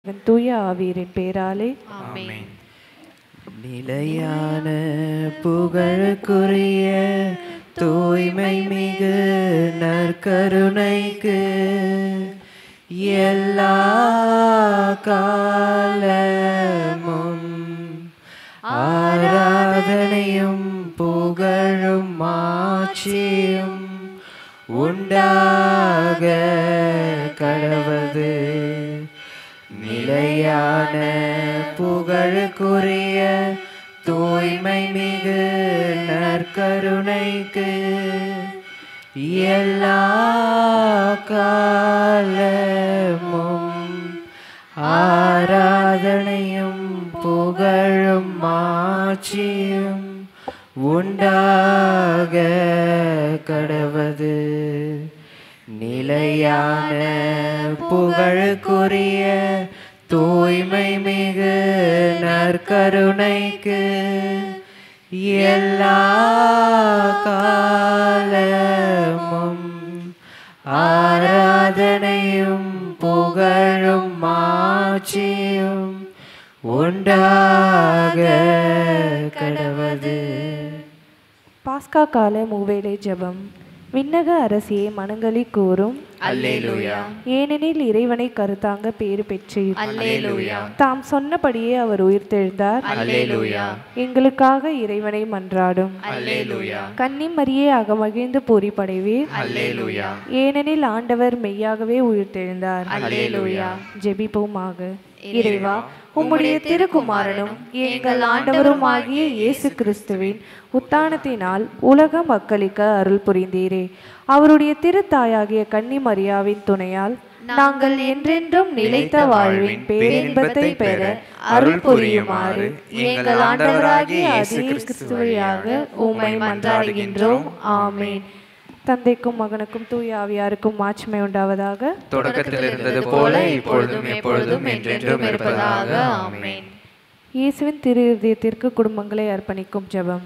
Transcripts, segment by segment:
தூய ஆவியரின் பேராலே ஆமென். நிலையான புகழுக்குரிய தூய்மை மிகு நற்கருணைக்கு எல்லா காலமும் ஆராதனையும் புகழும் மாட்சியும் உண்டாக கடவது. நிலையான புகழுக்குரிய தூய்மை மிகு நற்கருணைக்கு எல்லா காலமும் ஆராதனையும் புகழும் மாட்சியும் உண்டாக கடவது. நிலையான புகழுக்குரிய தூய்மை மிகு நற்கருணைக்கு எல்லா காலமும் ஆராதனையும் புகழும் மாட்சியும் உண்டாக கடவது. பாஸ்கா கால மூவேளை ஜெபம். விண்ணக அரசியை மனங்களி கூறும் அல்லேலூயா. ஏனெனில் இறைவனை கருத்தாங்க பேறு பெற்றீர். அல்லேலூயா. தாம் சொன்னபடியே அவர் உயிர்த்தெழுந்தார். அல்லேலூயா. எங்களுக்காக இறைவனை மன்றாடும். அல்லேலூயா. கன்னி மரியே அகமகிழ்ந்து பொறிப்படைவீர். அல்லேலூயா. ஏனெனில் ஆண்டவர் மெய்யாகவே உயிர்த்தெழுந்தார். அல்லேலூயா. ஜெபிப்போமாக. இறைவா, உம்முடைய திருக்குமாரனும் எங்கள் ஆண்டவரும் ஆகிய இயேசு கிறிஸ்துவின் உத்தானத்தினால் உலக மக்களுக்க அருள் புரிந்தீரே. அவருடைய திருத்தாயாகிய கன்னி மரியாவின் துணையால் நாங்கள் என்றென்றும் நிலைத்த வாழ்வின் பேரின்பத்தை பெற அருள் புரியுமாறு எங்கள் ஆண்டவராகிய அதே கிறிஸ்துவையாக உம்மை மன்றாடுகின்றோம். ஆமேன். தந்தைக்கும் மகனுக்கும் தூய ஆவியாருக்கும் மாட்சிமை உண்டாவதாக. தொடக்கத்தில் இருந்தது போல இப்பொழுதும் எப்பொழுதும் என்றென்றும் இருப்பதாக. ஆமென். இயேசுவின் திரு இருதயத்திற்கு குடும்பங்களை அர்ப்பணிக்கும் ஜெபம்.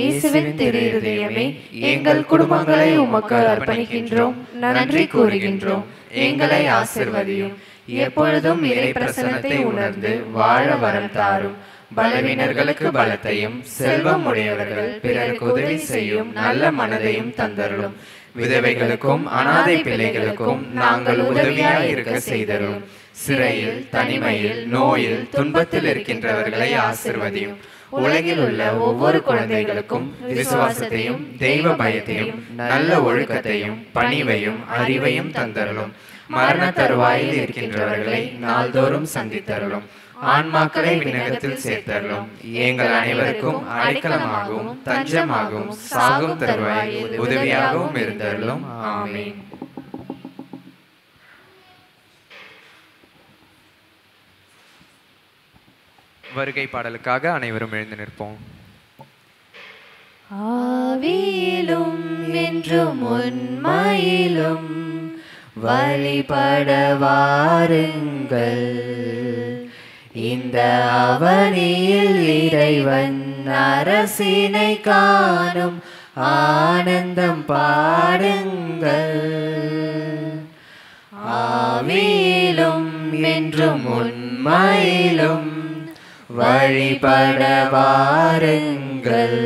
இயேசுவின் திரு இருதயமே, எங்கள் குடும்பங்களை உமக்கு அர்ப்பணிக்கின்றோம், நன்றி கூறுகின்றோம். எங்களை ஆசிர்வதியும். எப்பொழுதும் இறை பிரசன்னத்தை உணர்ந்து வாழ வரம் தாரும். பலவீனர்களுக்கு பலத்தையும் செல்வம் உடையவர்கள் பிறருக்கு உதவி செய்யும் நல்ல மனதையும் தந்தருளும். விதவைகளுக்கும் அனாதை பிள்ளைகளுக்கும் நாங்கள் உதவியாய் இருக்க செய்தருளும். சிறையில், தனிமையில், நோயில், துன்பத்தில் இருக்கின்றவர்களை ஆசிர்வதியும். உலகில் உள்ள ஒவ்வொரு குழந்தைகளுக்கும் விசுவாசத்தையும் தெய்வ பயத்தையும் நல்ல ஒழுக்கத்தையும் பணிவையும் அறிவையும் தந்தருளும். மரண தருவாயில் இருக்கின்றவர்களை நாள்தோறும் சந்தித்தருளும். ஆன்மாக்களை விண்ணகத்தில் சேர்த்தருளும். எங்கள் அனைவருக்கும் அடைக்கலமாகவும் தஞ்சமாகவும் சாகும் தருவாய் உதவியாகவும் இருந்தருளும். ஆமென். வருகை பாடலுக்காக அனைவரும் எழுந்து நிற்போம். ஆவியிலும் என்றும் உண்மையிலும் வழிபட வாருங்கள். இந்த அவனியில் இறைவன் அரசினை காணும் ஆனந்தம் பாடுங்கள். ஆவியிலும் என்றும் உண்மையிலும் வழிபட வாருங்கள்.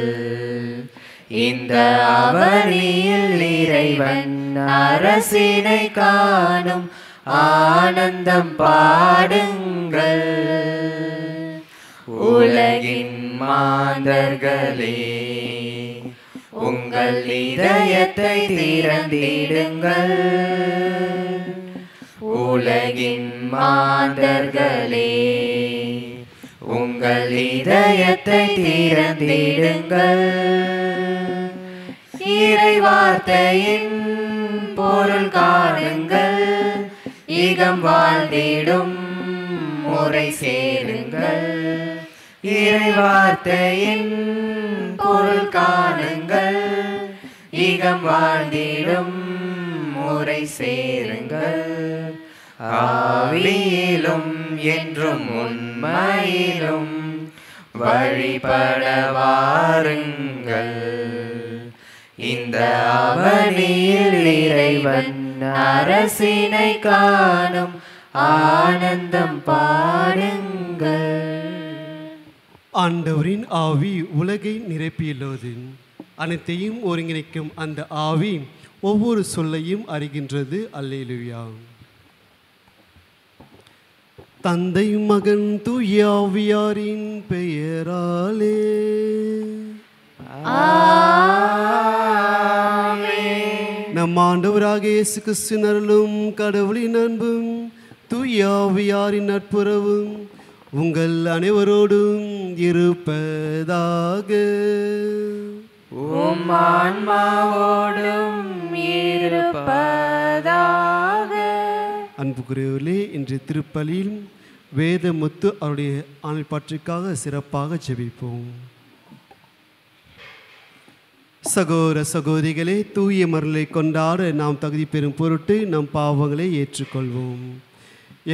இந்த அவனியில் இறைவன் அரசினை காணும் ஆனந்தம் பாடுங்கள். உலகின் மாந்தர்களே, உங்கள் இதயத்தை திறந்திடுங்கள். உலகின் மாந்தர்களே, உங்கள் இதயத்தை திறந்திடுங்கள். இறை வார்த்தையின் பொருள் காணுங்கள். இகம் வாழ்ந்திடும் முறை சேருங்கள். இறை வார்த்தையின் பொருள் காணுங்கள். இகம் வாழ்ந்திடும் முறை சேருங்கள். ஆவியிலும் என்றும் உண்மையிலும் வழிபட வாருங்கள். இந்த அவனியில் இறைவன் அரசினை காணும் ஆனந்தம் பாடுங்கள். ஆண்டவரின் ஆவி உலகை நிரப்பியுள்ளது. அனைத்தையும் ஒருங்கிணைக்கும் அந்த ஆவி ஒவ்வொரு சொல்லையும் அறிகின்றது. அல்லேலூயா. தந்தை மகன் தூய ஆவியாரின் பெயராலே நம் ஆண்டவராக இயேசு கிறிஸ்துவின் அருளும் கடவுளின் அன்பும் தூய ஆவியாரின் நட்புறவும் உங்கள் அனைவரோடும் இருப்பதாக. உம் ஆன்மாவோடும் இருப்பதாக. அன்புக்குரியவர்களே, இன்று திருப்பலியில் வேதமுத்து அவருடைய ஆணை பற்றிக்காக சிறப்பாக ஜெபிப்போம். சகோதர சகோதரிகளே, தூய மருளை கொண்டாட நாம் தகுதி பெறும் பொருட்டு நம் பாவங்களை ஏற்றுக்கொள்வோம்.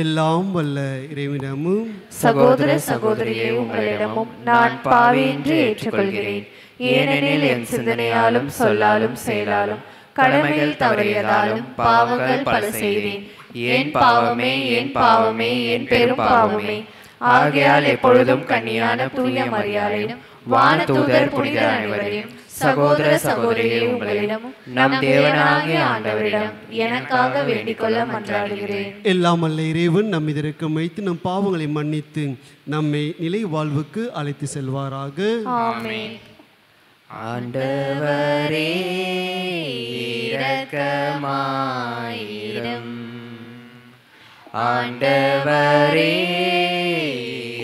எல்லாம் வல்ல இறைவனிடமும் சகோதர சகோதரியே, உங்களிடமும் நான் பாவி என்று ஏற்றுக்கொள்கிறேன். ஏனெனில் என் சிந்தனையாலும் சொல்லாலும் செயலாலும் கடமையில் தவறியதாலும் பாவங்கள் பல செய்தேன். என் பாவமே, என் பாவமே, என் பெரும் பாவமே. ஆகையால் எப்பொழுதும் கன்னியான தூய மரியாதையும் வானதூதர் புனிதர் அனைவரையும் சகோதர சகோதரியே, உங்களிடமும் நம் தேவனாகிய ஆண்டவரிடம் எனக்காக வேண்டிக் கொள்ள மன்றாடுகிறேன். எல்லாம் அல்ல இறைவன் நம் இதற்கும் வைத்து நம் பாவங்களை மன்னித்து நம்மை நிலை வாழ்வுக்கு அழைத்து செல்வாராக. ஆமென். ஆண்டவரே இரக்கமாயிரும். ஆண்டவரே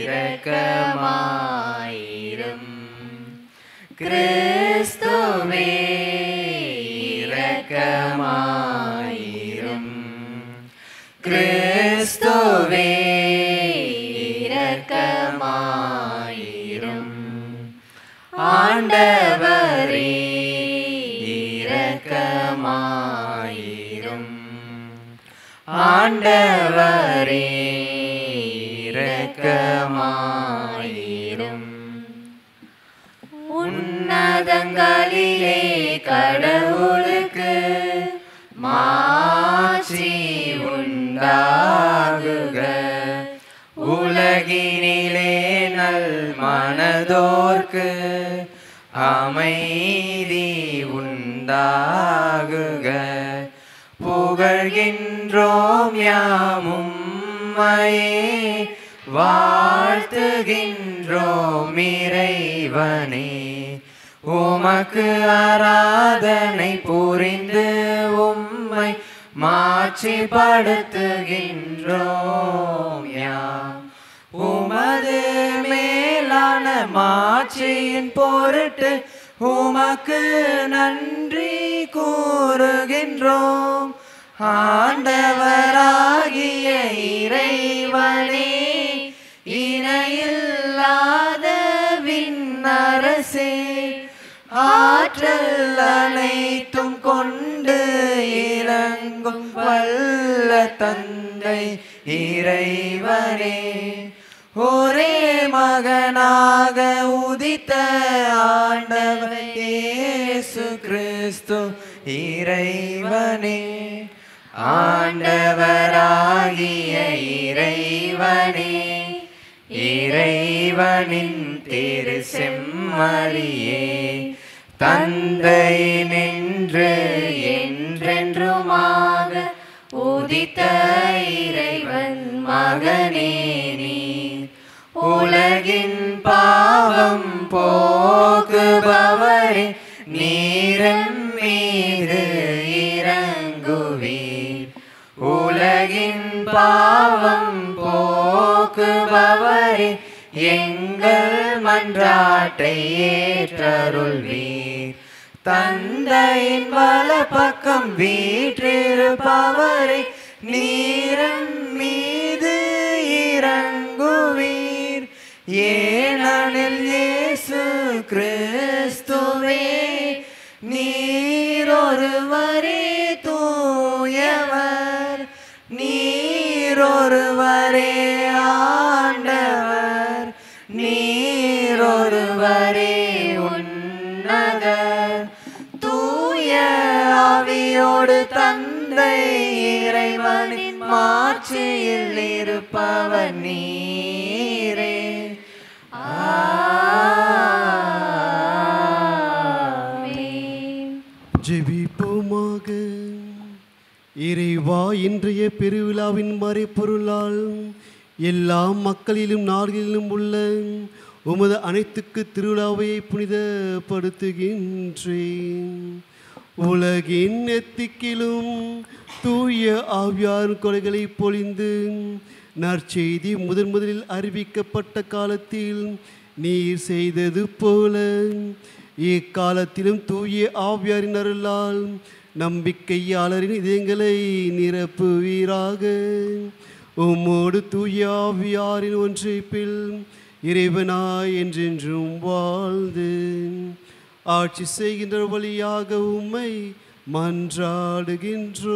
இரக்கமாயிரும். கிறிஸ்துவே இரக்கமாயிரும். கிறிஸ்துவே இரக்கமாயிரும். ஆண்டவரே இரக்கமாயிரும். ஆண்டவரே இரக்கமாயிரும். உன்னதங்களிலே கடவுளுக்கு மாட்சி உண்டாகுக. உலகினிலே நல் மனதோர்க்கு அமைதி உண்டாகுக. புகழ்கின்றோம் யாமும்மையே, வாழ்த்துகின்றோம் இறைவனே. உமக்கு ஆராதனை புரிந்து உம்மை மாட்சிப்படுத்துகின்றோம் யாம். உமது மேலான மாட்சியின் பொருட்டு உமக்கு நன்றி கூறுகின்றோம். ஆண்டவராகிய இறைவனே, இணையில்லாத விண்ணரசே, ஆற்றல் அனைத்தும் கொண்டு இறங்கும் வல்ல தந்தை இறைவனே, ஒரே மகனாக உதித்த ஆண்டவர் இயேசு கிறிஸ்து இறைவனே. ஆண்டவராகிய இறைவனே, இறைவனின் திரு செம்மறியே, தந்தை நின்று என்றென்றுமாக உதித்த இறைவன் மகனே நீர். உலகின் பாவம் போக்குபவரே, நீரம் மீது இறங்குவீர். உலகின் பாவம் போக்குபவரே, எங்கள் மன்றாட்டை ஏற்றருள்வீர். தந்தையின் வலப்பக்கம் வீற்றிருப்பவரே, நீரம் மீது இறங்குவீர். ஏனெனில் இயேசு கிறிஸ்துவே, நீரொருவரே தூயவர், நீரொருவரே ஆண்டவர், நீரொருவரே உன்னதர். தூய ஆவியோடு தந்தை இறைவனின் மாட்சியில் இருப்பவர் நீரே. ஜெபிப்போமாக. இறைவா, இன்றைய பெருவிழாவின் மறைப்பொருளால் எல்லா மக்களிலும் நாடுகளிலும் உள்ள உமது அனைத்துக்கு திருவிழாவை புனிதப்படுத்துகின்றேன். உலகின் எத்திக்கிலும் தூய ஆவியார் கொலைகளை பொழிந்து நற்செய்தி முதலில் அறிவிக்கப்பட்ட காலத்தில் நீர் செய்தது போல இக்காலத்திலும் தூய ஆவியாரின் அருளால் நம்பிக்கையாளரின் இதயங்களை நிரப்புவீராக. உம்மோடு தூய ஆவியாரின் ஒன்றிப்பில் இறைவனாய் என்றென்றும் வாழ்ந்து ஆட்சி செய்கின்ற வழியாக உம்மை மன்றாடுகின்றோம்.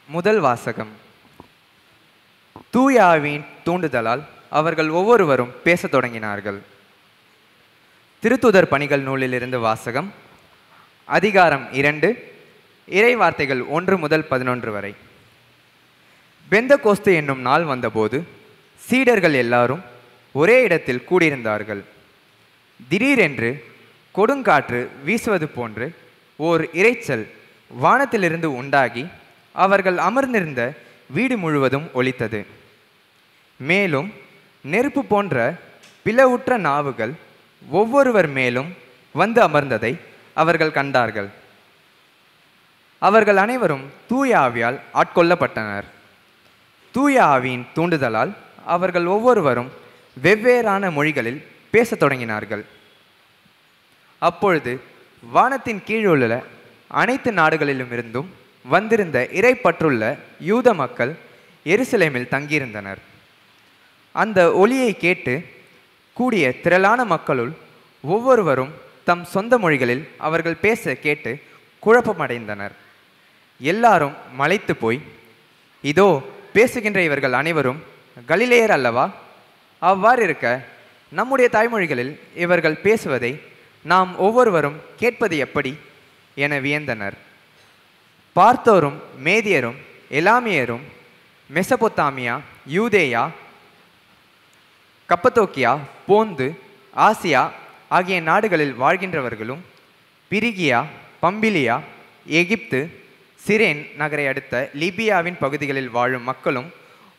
முதல் வாசகம். தூய ஆவியின் தூண்டுதலால் அவர்கள் ஒவ்வொருவரும் பேசத் தொடங்கினார்கள். திருத்துதர் பணிகள் நூலிலிருந்து வாசகம். அதிகாரம் 2, இறை வார்த்தைகள் 1 முதல் 11 வரை. பெந்தகோஸ்து என்னும் நாள் வந்தபோது சீடர்கள் எல்லாரும் ஒரே இடத்தில் கூடியிருந்தார்கள். திடீரென்று கொடுங்காற்று வீசுவது போன்று ஓர் இரைச்சல் வானத்திலிருந்து உண்டாகி அவர்கள் அமர்ந்திருந்த வீடு முழுவதும் ஒலித்தது. மேலும் நெருப்பு போன்ற பிளவுற்ற நாவுகள் ஒவ்வொருவர் மேலும் வந்து அமர்ந்ததை அவர்கள் கண்டார்கள். அவர்கள் அனைவரும் தூய ஆவியால் ஆட்கொள்ளப்பட்டனர். தூய ஆவியின் தூண்டுதலால் அவர்கள் ஒவ்வொருவரும் வெவ்வேறான மொழிகளில் பேசத் தொடங்கினார்கள். அப்பொழுது வானத்தின் கீழுள்ள அனைத்து நாடுகளிலும் இருந்தும் வந்திருந்த இறைப்பற்றுள்ள யூத மக்கள் எருசலேமில் தங்கியிருந்தனர். அந்த ஒலியை கேட்டு கூடிய திரளான மக்களுள் ஒவ்வொருவரும் தம் சொந்த மொழிகளில் அவர்கள் பேச கேட்டு குழப்பமடைந்தனர். எல்லாரும் மலைத்து போய், இதோ பேசுகின்ற இவர்கள் அனைவரும் கலிலேயர் அல்லவா? அவ்வாறு இருக்க நம்முடைய தாய்மொழிகளில் இவர்கள் பேசுவதை நாம் ஒவ்வொருவரும் கேட்பது எப்படி என வியந்தனர். பார்த்தோரும் மேதியரும் எலாமியரும் மெசபொத்தாமியா, யூதேயா, கப்பத்தோக்கியா, போந்து, ஆசியா ஆகிய நாடுகளில் வாழ்கின்றவர்களும் பிரிகியா, பம்பிலியா, எகிப்து, சிரேன் நகரை அடுத்த லிபியாவின் பகுதிகளில் வாழும் மக்களும்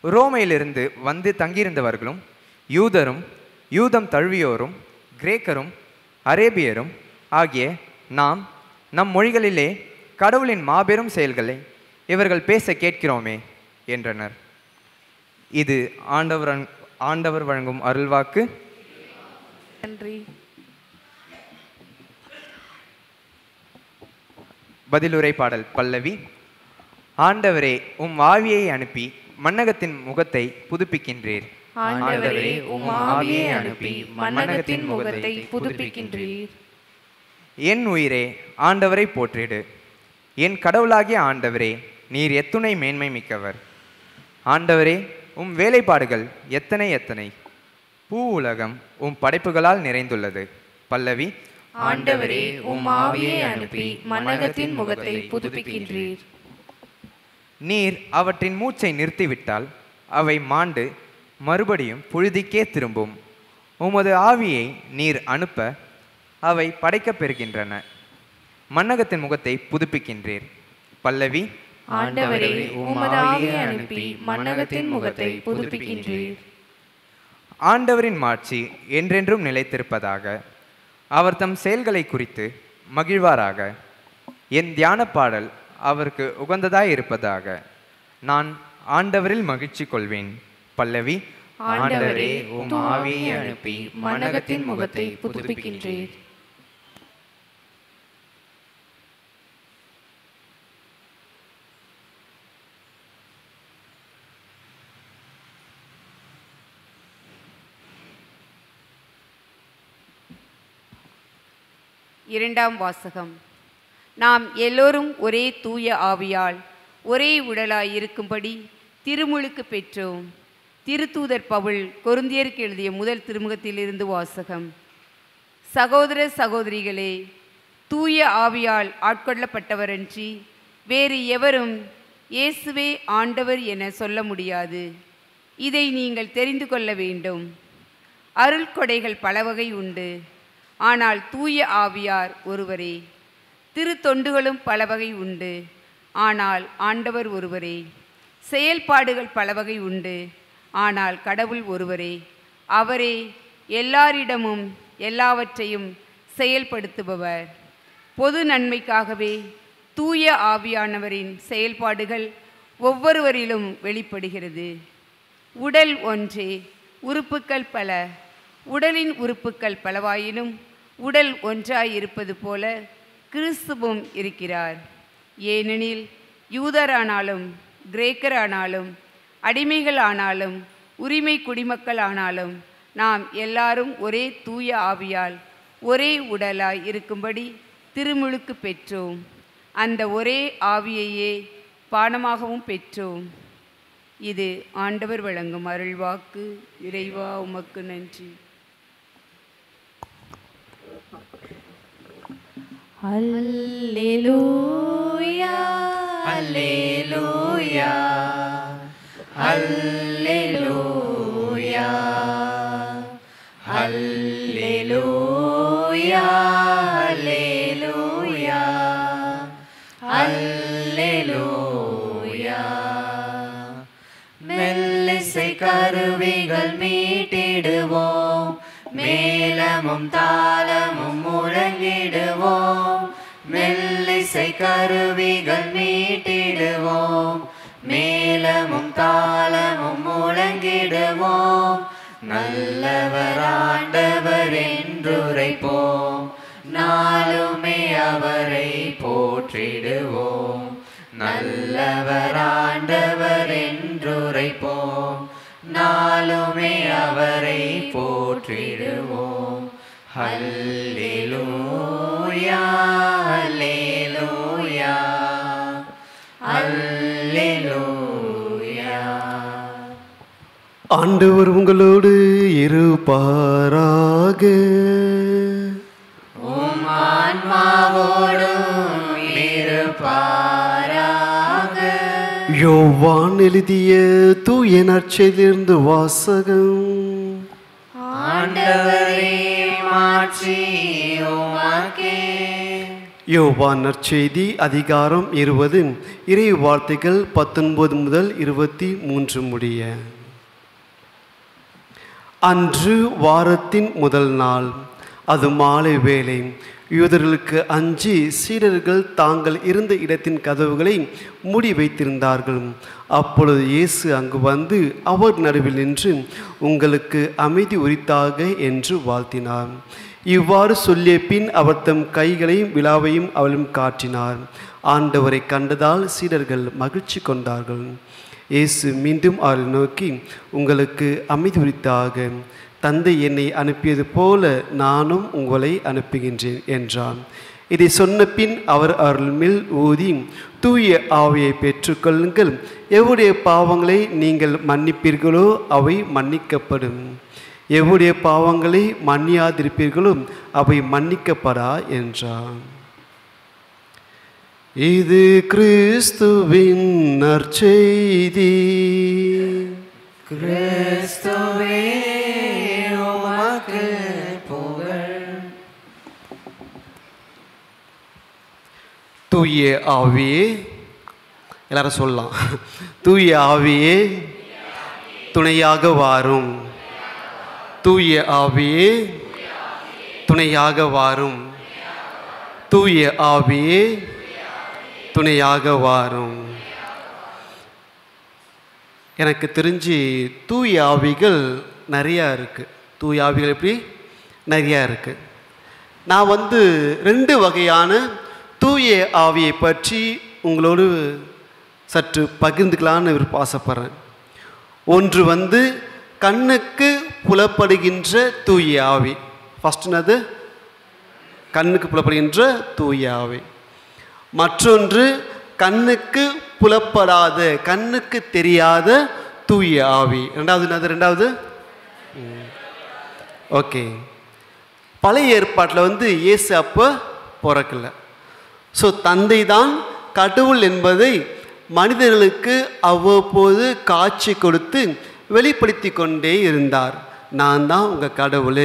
ரோமையிலிருந்து வந்து தங்கியிருந்தவர்களும் யூதரும் யூதம் தழுவியோரும் கிரேக்கரும் அரேபியரும் ஆகிய நாம் நம் மொழிகளிலே கடவுளின் மாபெரும் செயல்களை இவர்கள் பேச கேட்கிறோமே என்றனர். இது ஆண்டவர் வழங்கும் அருள்வாக்கு. நன்றி. பதிலுரை பாடல் பல்லவி. ஆண்டவரே, உம் ஆவியை அனுப்பி மண்ணகத்தின் முகத்தை புதுப்பிக்கின்றீர். ஆண்டவரே, உம் ஆவியை அனுப்பி மண்ணகத்தின் முகத்தை புதுப்பிக்கின்றீர். என் உயிரே, ஆண்டவரை போற்றிடு. என் கடவுளாகிய ஆண்டவரே, நீர் எத்துணை மேன்மை மிக்கவர். ஆண்டவரே, உம் வேலைப்பாடுகள் எத்தனை எத்தனை. பூ உலகம் உம் படைப்புகளால் நிறைந்துள்ளது. பல்லவி. ஆண்டவரே, உம் ஆவியை அனுப்பி மண்ணகத்தின் முகத்தை புதுப்பிக்கின்றீர். நீர் அவற்றின் மூச்சை நிறுத்திவிட்டால் அவை மாண்டு மறுபடியும் புழுதிக்கே திரும்பும். உமது ஆவியை நீர் அனுப்ப அவை படைக்கப் பெறுகின்றன. மண்ணகத்தின் முகத்தை புதுப்பிக்கின்றீர். பல்லவி. ஆண்டவரே, உமது ஆவியை அனுப்பி மண்ணகத்தின் முகத்தை புதுப்பிக்கின்றீர். ஆண்டவரின் மாட்சி என்றென்றும் நிலைத்திருப்பதாக. அவர் தம் செயல்களை குறித்து மகிழ்வாராக. என் தியான பாடல் அவருக்கு உகந்ததாய் இருப்பதாக. நான் ஆண்டவரில் மகிழ்ச்சி கொள்வேன். பல்லவி. ஆண்டவரே, உம் ஆவியை அனுப்பி மண்ணகத்தின் முகத்தை புதுப்பிக்கின்றீர். இரண்டாம் வாசகம். நாம் எல்லோரும் ஒரே தூய ஆவியால் ஒரே உடலாய் இருக்கும்படி திருமுழுக்கு பெற்றோம். திருத்தூதர் பவுல் கொரிந்தியருக்கு எழுதிய முதல் திருமுகத்திலிருந்து வாசகம். சகோதர சகோதரிகளே, தூய ஆவியால் ஆட்கொள்ளப்பட்டவரன்றி வேறு எவரும் இயேசுவே ஆண்டவர் என சொல்ல முடியாது. இதை நீங்கள் தெரிந்து கொள்ள வேண்டும். அருள்கொடைகள் பல வகை உண்டு, ஆனால் தூய ஆவியார் ஒருவரே. திருத்தொண்டுகளும் பல வகை உண்டு, ஆனால் ஆண்டவர் ஒருவரே. செயல்பாடுகள் பல வகை உண்டு, ஆனால் கடவுள் ஒருவரே. அவரே எல்லாரிடமும் எல்லாவற்றையும் செயல்படுத்துபவர். பொது நன்மைக்காகவே தூய ஆவியானவரின் செயல்பாடுகள் ஒவ்வொருவரிலும் வெளிப்படுகிறது. உடல் ஒன்றே, உறுப்புக்கள் பல. உடலின் உறுப்புக்கள் பலவாயினும் உடல் ஒன்றாய் இருப்பது போல கிறிஸ்துவும் இருக்கிறார். ஏனெனில் யூதரானாலும் கிரேக்கரானாலும் அடிமைகள் உரிமை குடிமக்கள் ஆனாலும் நாம் எல்லாரும் ஒரே தூய ஆவியால் ஒரே உடலாய் இருக்கும்படி திருமுழுக்கு பெற்றோம். அந்த ஒரே ஆவியையே பானமாகவும் பெற்றோம். இது ஆண்டவர் வழங்கும் அருள்வாக்கு. இறைவா உமக்கு நன்றி. அல்லேலூயா அல்லேலூயா அல்லேலூயா அல்லேலூயா அல்லேலூயா அல்லேலூயா. மெல்லிசை கருவிகள் மீட்டிடுவோம், மேளமும் தாளமும் முழங்கிடுவோம். மெல்லிசை கருவிகள் மீட்டிடுவோம், மேளமும் தாளமும் முழங்கிடுவோம். நல்லவர் ஆண்டவர் என்றுரைப்போம், நாளுமே அவரை போற்றிடுவோம். நல்லவர் ஆண்டவர் என்றுரைப்போம், நாளுமே அவரை போற்றிடுவோம். அல்லேலூயா அல்லேலூயா அல்லேலூயா. ஆண்டவர் உங்களோடு இருப்பாராக. உம் ஆன்மாவோடும் இருப்பாராக. யோவான் எழுதிய தூய நற்செய்தியிலிருந்து வாசகம். ஆண்டவரே மாட்சி உமக்கே. யோவான் நற்செய்தி அதிகாரம் 20 இறை வார்த்தைகள் 19 முதல் 23 முடிய. அன்று வாரத்தின் முதல் நாள், அது மாலை வேளை. யூதர்களுக்கு அஞ்சி சீடர்கள் தாங்கள் இருந்த இடத்தின் கதவுகளை மூடி வைத்திருந்தார்கள். அப்பொழுது இயேசு அங்கு வந்து அவர் நடுவில் நின்று, உங்களுக்கு அமைதி உரித்தாக என்று வாழ்த்தினார். இவ்வாறு சொல்லிய பின் அவர் தம் கைகளையும் விழாவையும் அவளும் காட்டினார். ஆண்டவரை கண்டதால் சீடர்கள் மகிழ்ச்சி கொண்டார்கள். இயேசு மீண்டும் அவரை நோக்கி, உங்களுக்கு அமைதி உரித்தாக. தந்தை என்னை அனுப்பியது போல நானும் உங்களை அனுப்புகின்றேன் என்றார். இதை சொன்ன பின் அவர் அவர்கள் மேல் ஊதி, தூய ஆவியை பெற்றுக்கொள்ளுங்கள். எவருடைய பாவங்களை நீங்கள் மன்னிப்பீர்களோ அவை மன்னிக்கப்படும், எவருடைய பாவங்களை மன்னியாதிருப்பீர்களோ அவை மன்னிக்கப்படா என்றார். இது கிறிஸ்துவின் நற்செய்தி. கிறிஸ்துவே உமக்கு புகழ். தூய ஆவியே, எல்லாரும் சொல்லலாம், தூய ஆவியே துணையாக வாரும். தூய ஆவியே துணையாக வாரும். தூய ஆவியே துணையாக வாரும். எனக்கு தெரிஞ்சு தூய ஆவிகள் நிறையா இருக்குது. தூய ஆவிகள் எப்படி நிறையா இருக்குது. நான் 2 வகையான தூய ஆவியை பற்றி உங்களோடு சற்று பகிர்ந்துக்கலான்னு ஆசைப்படுறேன். ஒன்று கண்ணுக்கு புலப்படுகின்ற தூய ஆவி. ஃபஸ்ட்டுனது கண்ணுக்கு புலப்படுகின்ற தூய ஆவி. மற்றொன்று கண்ணுக்கு புலப்படாத, கண்ணுக்கு தெரியாத தூய ஆவி. ரெண்டாவது ஓகே. பழைய ஏற்பாட்டில் இயேசு அப்போ பிறக்கல. ஸோ தந்தை தான் கடவுள் என்பதை மனிதர்களுக்கு அவ்வப்போது காட்சி கொடுத்து வெளிப்படுத்தி கொண்டே இருந்தார். நான் தான் உங்கள் கடவுள்,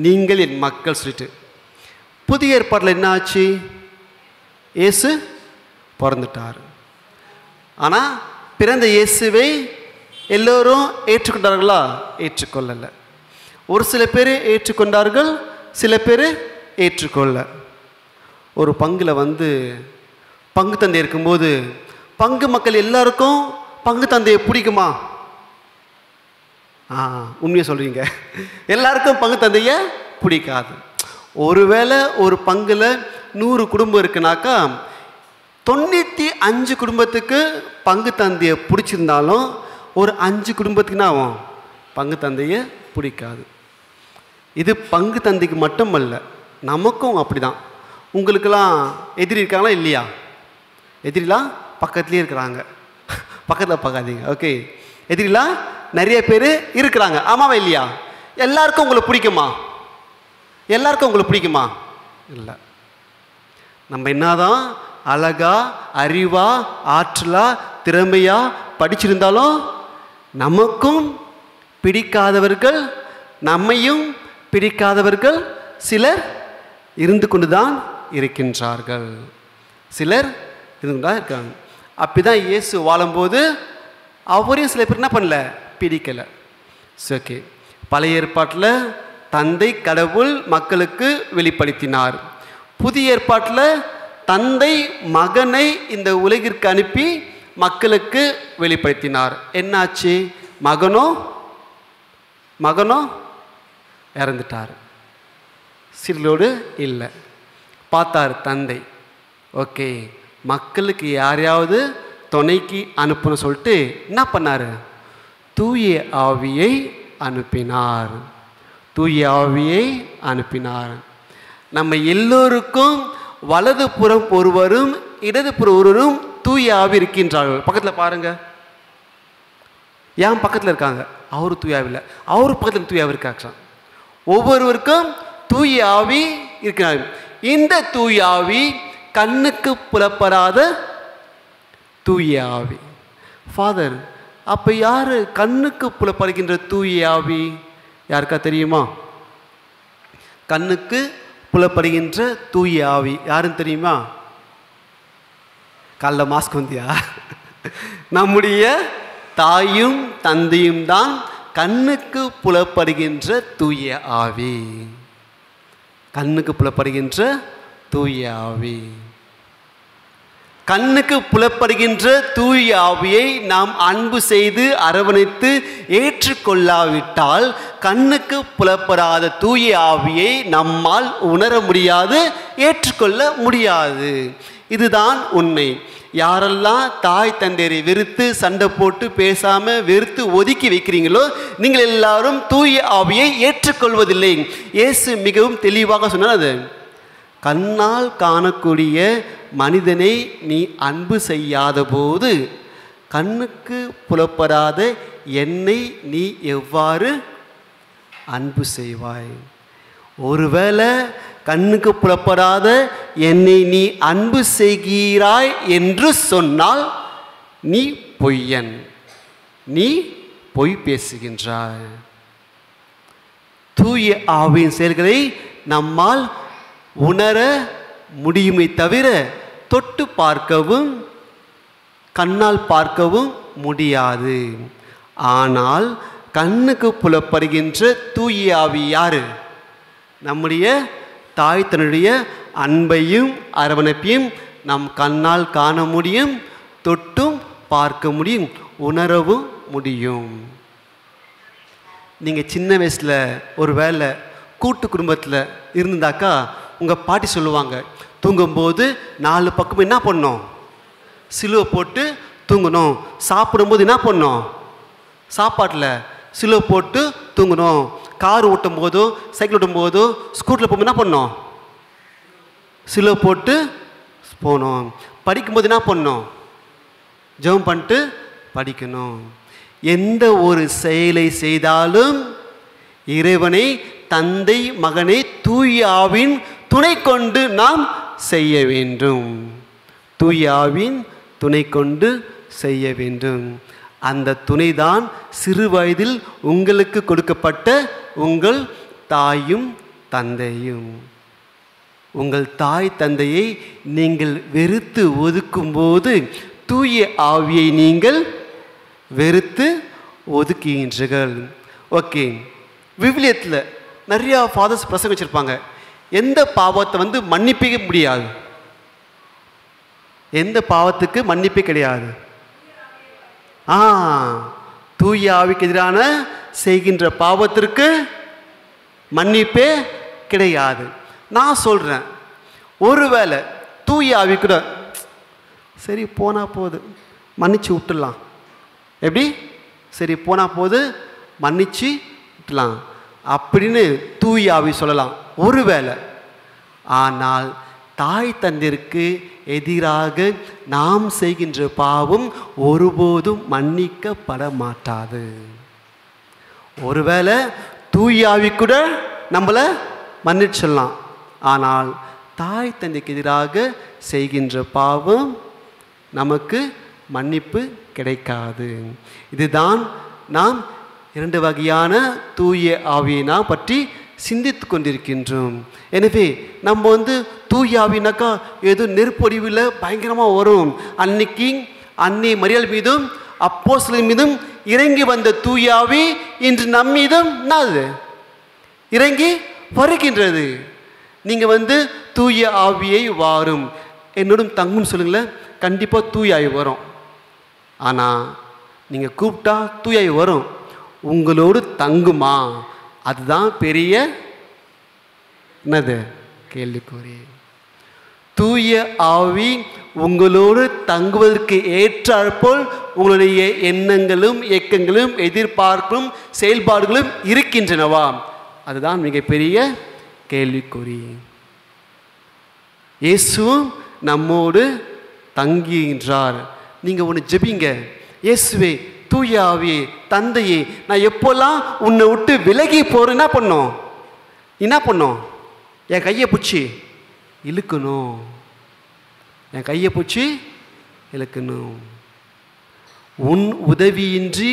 நீங்கள் என் மக்கள் சொல்லிட்டு. புதிய ஏற்பாட்டில் என்ன ஆச்சு? இயேசு பிறந்துட்டார். ஆனால் பிறந்த இயேசுவை எல்லோரும் ஏற்றுக்கொண்டார்களா? ஏற்றுக்கொள்ளலை. ஒரு சில பேர் ஏற்றுக்கொண்டார்கள், சில பேர் ஏற்றுக்கொள்ள. ஒரு பங்கில் பங்கு தந்தை இருக்கும்போது பங்கு மக்கள் எல்லாருக்கும் பங்கு தந்தையை பிடிக்குமா? உண்மையை சொல்கிறீங்க. எல்லாருக்கும் பங்கு தந்தையை பிடிக்காது. ஒருவேளை ஒரு பங்கில் 100 குடும்பம் இருக்குனாக்கா 95 குடும்பத்துக்கு பங்கு தந்தையை பிடிச்சிருந்தாலும் ஒரு 5 குடும்பத்துக்கு என்ன ஆகும்? பங்கு தந்தையை பிடிக்காது. இது பங்கு தந்தைக்கு மட்டுமல்ல, நமக்கும் அப்படி தான். உங்களுக்கெல்லாம் எதிரி இருக்காங்களா இல்லையா? எதிரிலாம் பக்கத்துலேயே இருக்கிறாங்க. பக்கத்தில் பார்க்காதீங்க. ஓகே, எதிரிலாம் நிறைய பேர் இருக்கிறாங்க. ஆமாவா இல்லையா? எல்லாருக்கும் உங்களை பிடிக்குமா? எல்லாருக்கும் உங்களை பிடிக்குமா? இல்லை. நம்ம என்னதான் அழகா, அறிவா, ஆற்றலா, திறமையா படிச்சிருந்தாலும் நமக்கும் பிடிக்காதவர்கள், நம்மையும் பிடிக்காதவர்கள் சிலர் இருந்து கொண்டு தான் இருக்கின்றார்கள். சிலர் இருந்து கொண்டு தான் இருக்காங்க. அப்படி தான் இயேசு வாழும்போது அவரையும் சில பேர் என்ன பண்ணல? பிடிக்கலை. ஓகே. பழைய ஏற்பாட்டில் தந்தை கடவுள் மக்களுக்கு வெளிப்படுத்தினார். புதிய ஏற்பாட்டில் தந்தை மகனை இந்த உலகிற்கு அனுப்பி மக்களுக்கு வெளிப்படுத்தினார். என்னாச்சு? மகனோ இறந்துட்டார். சீர்களோடு இல்லை. பார்த்தார் தந்தை. ஓகே, மக்களுக்கு யாரையாவது துணைக்கு அனுப்பணும் சொல்லிட்டு என்ன பண்ணார்? தூய ஆவியை அனுப்பினார். தூய ஆவியை அனுப்பினார். நம்ம எல்லோருக்கும் வலது புறம் ஒருவரும் இடது புறம் ஒருவரும் தூய ஆவி இருக்கின்றார்கள். பக்கத்தில் பாருங்க. ஏன் பக்கத்தில் இருக்காங்க? அவரு தூய ஆவி இல்லை, அவரு பக்கத்தில் தூய ஆவி இருக்காங்க. ஒவ்வொருவருக்கும் தூய ஆவி இருக்கிறார். இந்த தூய ஆவி கண்ணுக்கு புலப்படாத தூய ஆவி. ஃபாதர், அப்போ யார் கண்ணுக்கு புலப்படுகின்ற தூய ஆவி? யாருக்கா தெரியுமா? கண்ணுக்கு புலப்படுகின்ற தூய ஆவி யாருன்னு தெரியுமா? காலைல மாஸ்க் வந்தியா? நம்முடைய தாயும் தந்தையும் தான் கண்ணுக்கு புலப்படுகின்ற தூய ஆவி. கண்ணுக்கு புலப்படுகின்ற தூய ஆவி. கண்ணுக்கு புலப்படுகின்ற தூய ஆவியை நாம் அன்பு செய்து அரவணைத்து ஏற்றுக்கொள்ளாவிட்டால் கண்ணுக்கு புலப்படாத தூய ஆவியை நம்மால் உணர முடியாது, ஏற்றுக்கொள்ள முடியாது. இதுதான் உண்மை. யாரெல்லாம் தாய் தந்தையரை வெறுத்து சண்டை போட்டு பேசாமல் வெறுத்து ஒதுக்கி வைக்கிறீங்களோ நீங்கள் எல்லாரும் தூய ஆவியை ஏற்றுக்கொள்வதில்லை. இயேசு மிகவும் தெளிவாக சொன்னார். அது கண்ணால் காணக்கூடிய மனிதனை நீ அன்பு செய்யாத போது கண்ணுக்கு புலப்படாத என்னை நீ எவ்வாறு அன்பு செய்வாய்? ஒருவேளை கண்ணுக்கு புலப்படாத என்னை நீ அன்பு செய்கிறாய் என்று சொன்னால் நீ பொய்யன், நீ பொய் பேசுகின்றாய். தூய ஆவியின் செயல்களை நம்மால் உணர முடியுமே தவிர தொட்டு பார்க்கவும் கண்ணால் பார்க்கவும் முடியாது. ஆனால் கண்ணுக்கு புலப்படுகின்ற தூய ஆவி யாரு? நம்முடைய தாய் தன்னுடைய அன்பையும் அரவணைப்பையும் நம் கண்ணால் காண முடியும், தொட்டும் பார்க்க முடியும், உணரவும் முடியும். நீங்கள் சின்ன வயசில் ஒரு வேளை கூட்டு குடும்பத்தில் இருந்தாக்கா உங்கள் பாட்டி சொல்லுவாங்க, தூங்கும்போது 4 பக்கமும் என்ன பண்ணணும்? சிலுவை போட்டு தூங்கணும். சாப்பிடும்போது என்ன பண்ணணும்? சாப்பாட்டில் சிலுவை போட்டு தூங்கணும். கார் ஓட்டும் போதோ சைக்கிள் ஓட்டும் போதோ ஸ்கூட்டரில் போகும்போது என்ன பண்ணணும்? சிலுவை போட்டு போனோம். படிக்கும்போது என்ன பண்ணோம்? ஜெபம் பண்ணிட்டு படிக்கணும். எந்த ஒரு செயலை செய்தாலும் இறைவனை, தந்தை, மகனை, தூய ஆவியின் துணை கொண்டு நாம் செய்ய வேண்டும். தூய ஆவியின் துணை கொண்டு செய்ய வேண்டும். அந்த துணைதான் சிறு வயதில் உங்களுக்கு கொடுக்கப்பட்ட உங்கள் தாயும் தந்தையும். உங்கள் தாய் தந்தையை நீங்கள் வெறுத்து ஒதுக்கும்போது தூய ஆவியை நீங்கள் வெறுத்து ஒதுக்குகின்றீர்கள். ஓகே, விவிலியத்தில் நிறையா ஃபாதர்ஸ் பிரசங்கம் வச்சுருப்பாங்க. எந்த பாவத்தை மன்னிப்பிக்க முடியாது, எந்த பாவத்துக்கு மன்னிப்பே கிடையாது. தூய ஆவிக்கு எதிரான செய்கின்ற பாவத்திற்கு மன்னிப்பே கிடையாது. நான் சொல்கிறேன், ஒருவேளை தூய ஆவி கூட சரி போனால் போகுது மன்னிச்சு விட்டுடலாம். எப்படி? சரி போனால் போது மன்னிச்சு விட்டுலாம் அப்படின்னு தூய ஆவி சொல்லலாம் ஒருவேளை. ஆனால் தாய் தந்தையருக்கு எதிராக நாம் செய்கின்ற பாவம் ஒருபோதும் மன்னிக்கப்பட மாட்டாது. ஒருவேளை தூய ஆவி கூட நம்மளை மன்னிச்சிடலாம். ஆனால் தாய் தந்தைக்கு எதிராக செய்கின்ற பாவம் நமக்கு மன்னிப்பு கிடைக்காது. இதுதான் நாம் 2 வகையான தூய ஆவியை நாம் பற்றி சிந்தித்து கொண்டிருக்கின்றோம். எனவே நம்ம தூய ஆவினாக்கா ஏதோ நெருப்பொடிவில் பயங்கரமாக வரும். அன்னைக்கு அன்னை மரியாள் மீதும் அப்போஸ்தலர் மீதும் இறங்கி வந்த தூய ஆவி இன்று நம் மீதும் இறங்கி வருகின்றது. நீங்கள் தூய ஆவியை வாரும் என்னோடும் தங்கும் சொல்லுங்களேன். கண்டிப்பாக தூய ஆவி வரும். ஆனால் நீங்கள் கூப்பிட்டா தூய ஆவி வரும், உங்களோடு தங்குமா? அதுதான் பெரிய கேள்விக்குறி. தூய ஆவி உங்களோடு தங்குவதற்கு ஏற்றாற்போல் உங்களுடைய எண்ணங்களும் இயக்கங்களும் எதிர்பார்ப்பும் செயல்பாடுகளும் இருக்கின்றனவா? அதுதான் மிகப்பெரிய கேள்விக்குறி. இயேசுவும் நம்மோடு தங்குகின்றார். நீங்கள் ஒன்று ஜெபிங்க, இயேசுவே, தூய ஆவியே, தந்தையே, நான் எப்போல்லாம் உன்னை விட்டு விலகி போகிறேன் என்ன பண்ணோம்? என் கையை பிடிச்சி இழுக்கணும், என் கையை பிடிச்சி இழுக்கணும். உன் உதவியின்றி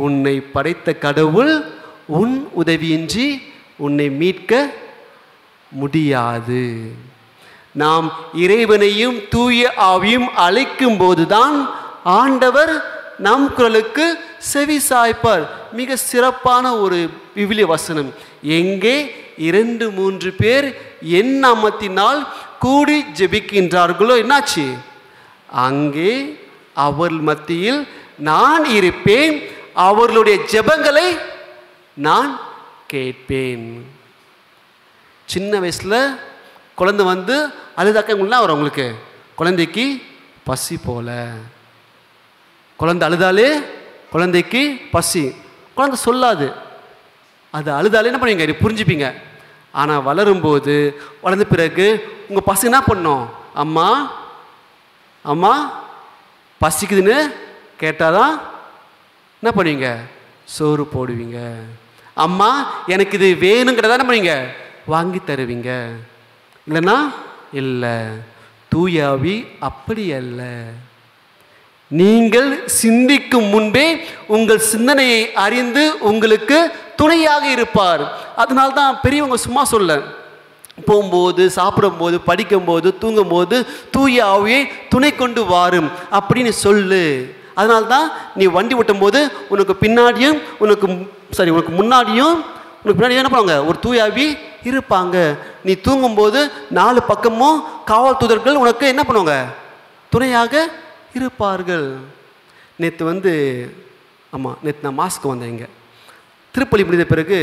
உன்னை படைத்த கடவுள் உன் உதவியின்றி உன்னை மீட்க முடியாது. நாம் இறைவனையும் தூய ஆவியும் அழைக்கும் போதுதான் ஆண்டவர் நம் குரலுக்கு செவி சாய்ப்பார். மிக சிறப்பான ஒரு விவிலிய வசனம், எங்கே 2-3 பேர் என் நாமத்தினால் கூடி ஜெபிக்கின்றார்களோ என்னாச்சு? அங்கே அவர்கள் மத்தியில் நான் இருப்பேன், அவர்களுடைய ஜெபங்களை நான் கேட்பேன். சின்ன வயசில் குழந்தை அழுதாக்கங்கள்லாம் வரும். உங்களுக்கு குழந்தைக்கு பசி போல, குழந்தை அழுதாலே குழந்தைக்கு பசி. குழந்தை சொல்லாது, அது அழுதாலே என்ன பண்ணுவீங்க? புரிஞ்சுப்பீங்க. ஆனால் வளரும்போது, வளர்ந்த பிறகு உங்கள் பசி என்ன பண்ணும்? அம்மா அம்மா பசிக்குதுன்னு கேட்டாதான் என்ன பண்ணுவீங்க? சோறு போடுவீங்க. அம்மா எனக்கு இது வேணுங்கிறதா என்ன பண்ணுவீங்க? வாங்கி தருவீங்க. இல்லைன்னா இல்லை. தூய ஆவி அப்படி அல்ல. நீங்கள் சிந்திக்கும் முன்பே உங்கள் சிந்தனையை அறிந்து உங்களுக்கு துணையாக இருப்பார். அதனால்தான் பெரியவங்க சும்மா சொல்ல, போகும்போது, சாப்பிடும்போது, படிக்கும்போது, தூங்கும்போது தூய ஆவியை துணை கொண்டு வாரும் அப்படின்னு சொல்லு. அதனால்தான் நீ வண்டி ஓட்டும் போது உனக்கு பின்னாடியும் உனக்கு முன்னாடியும் உனக்கு பின்னாடி என்ன பண்ணுவாங்க? ஒரு தூய ஆவி இருப்பாங்க. நீ தூங்கும்போது 4 பக்கமும் காவல் தூதர்கள் உனக்கு என்ன பண்ணுவாங்க? துணையாக இருப்பார்கள். நேற்று நேற்று நான் மாஸ்க்கு வந்தேன். இங்கே திருப்பலி முடிந்த பிறகு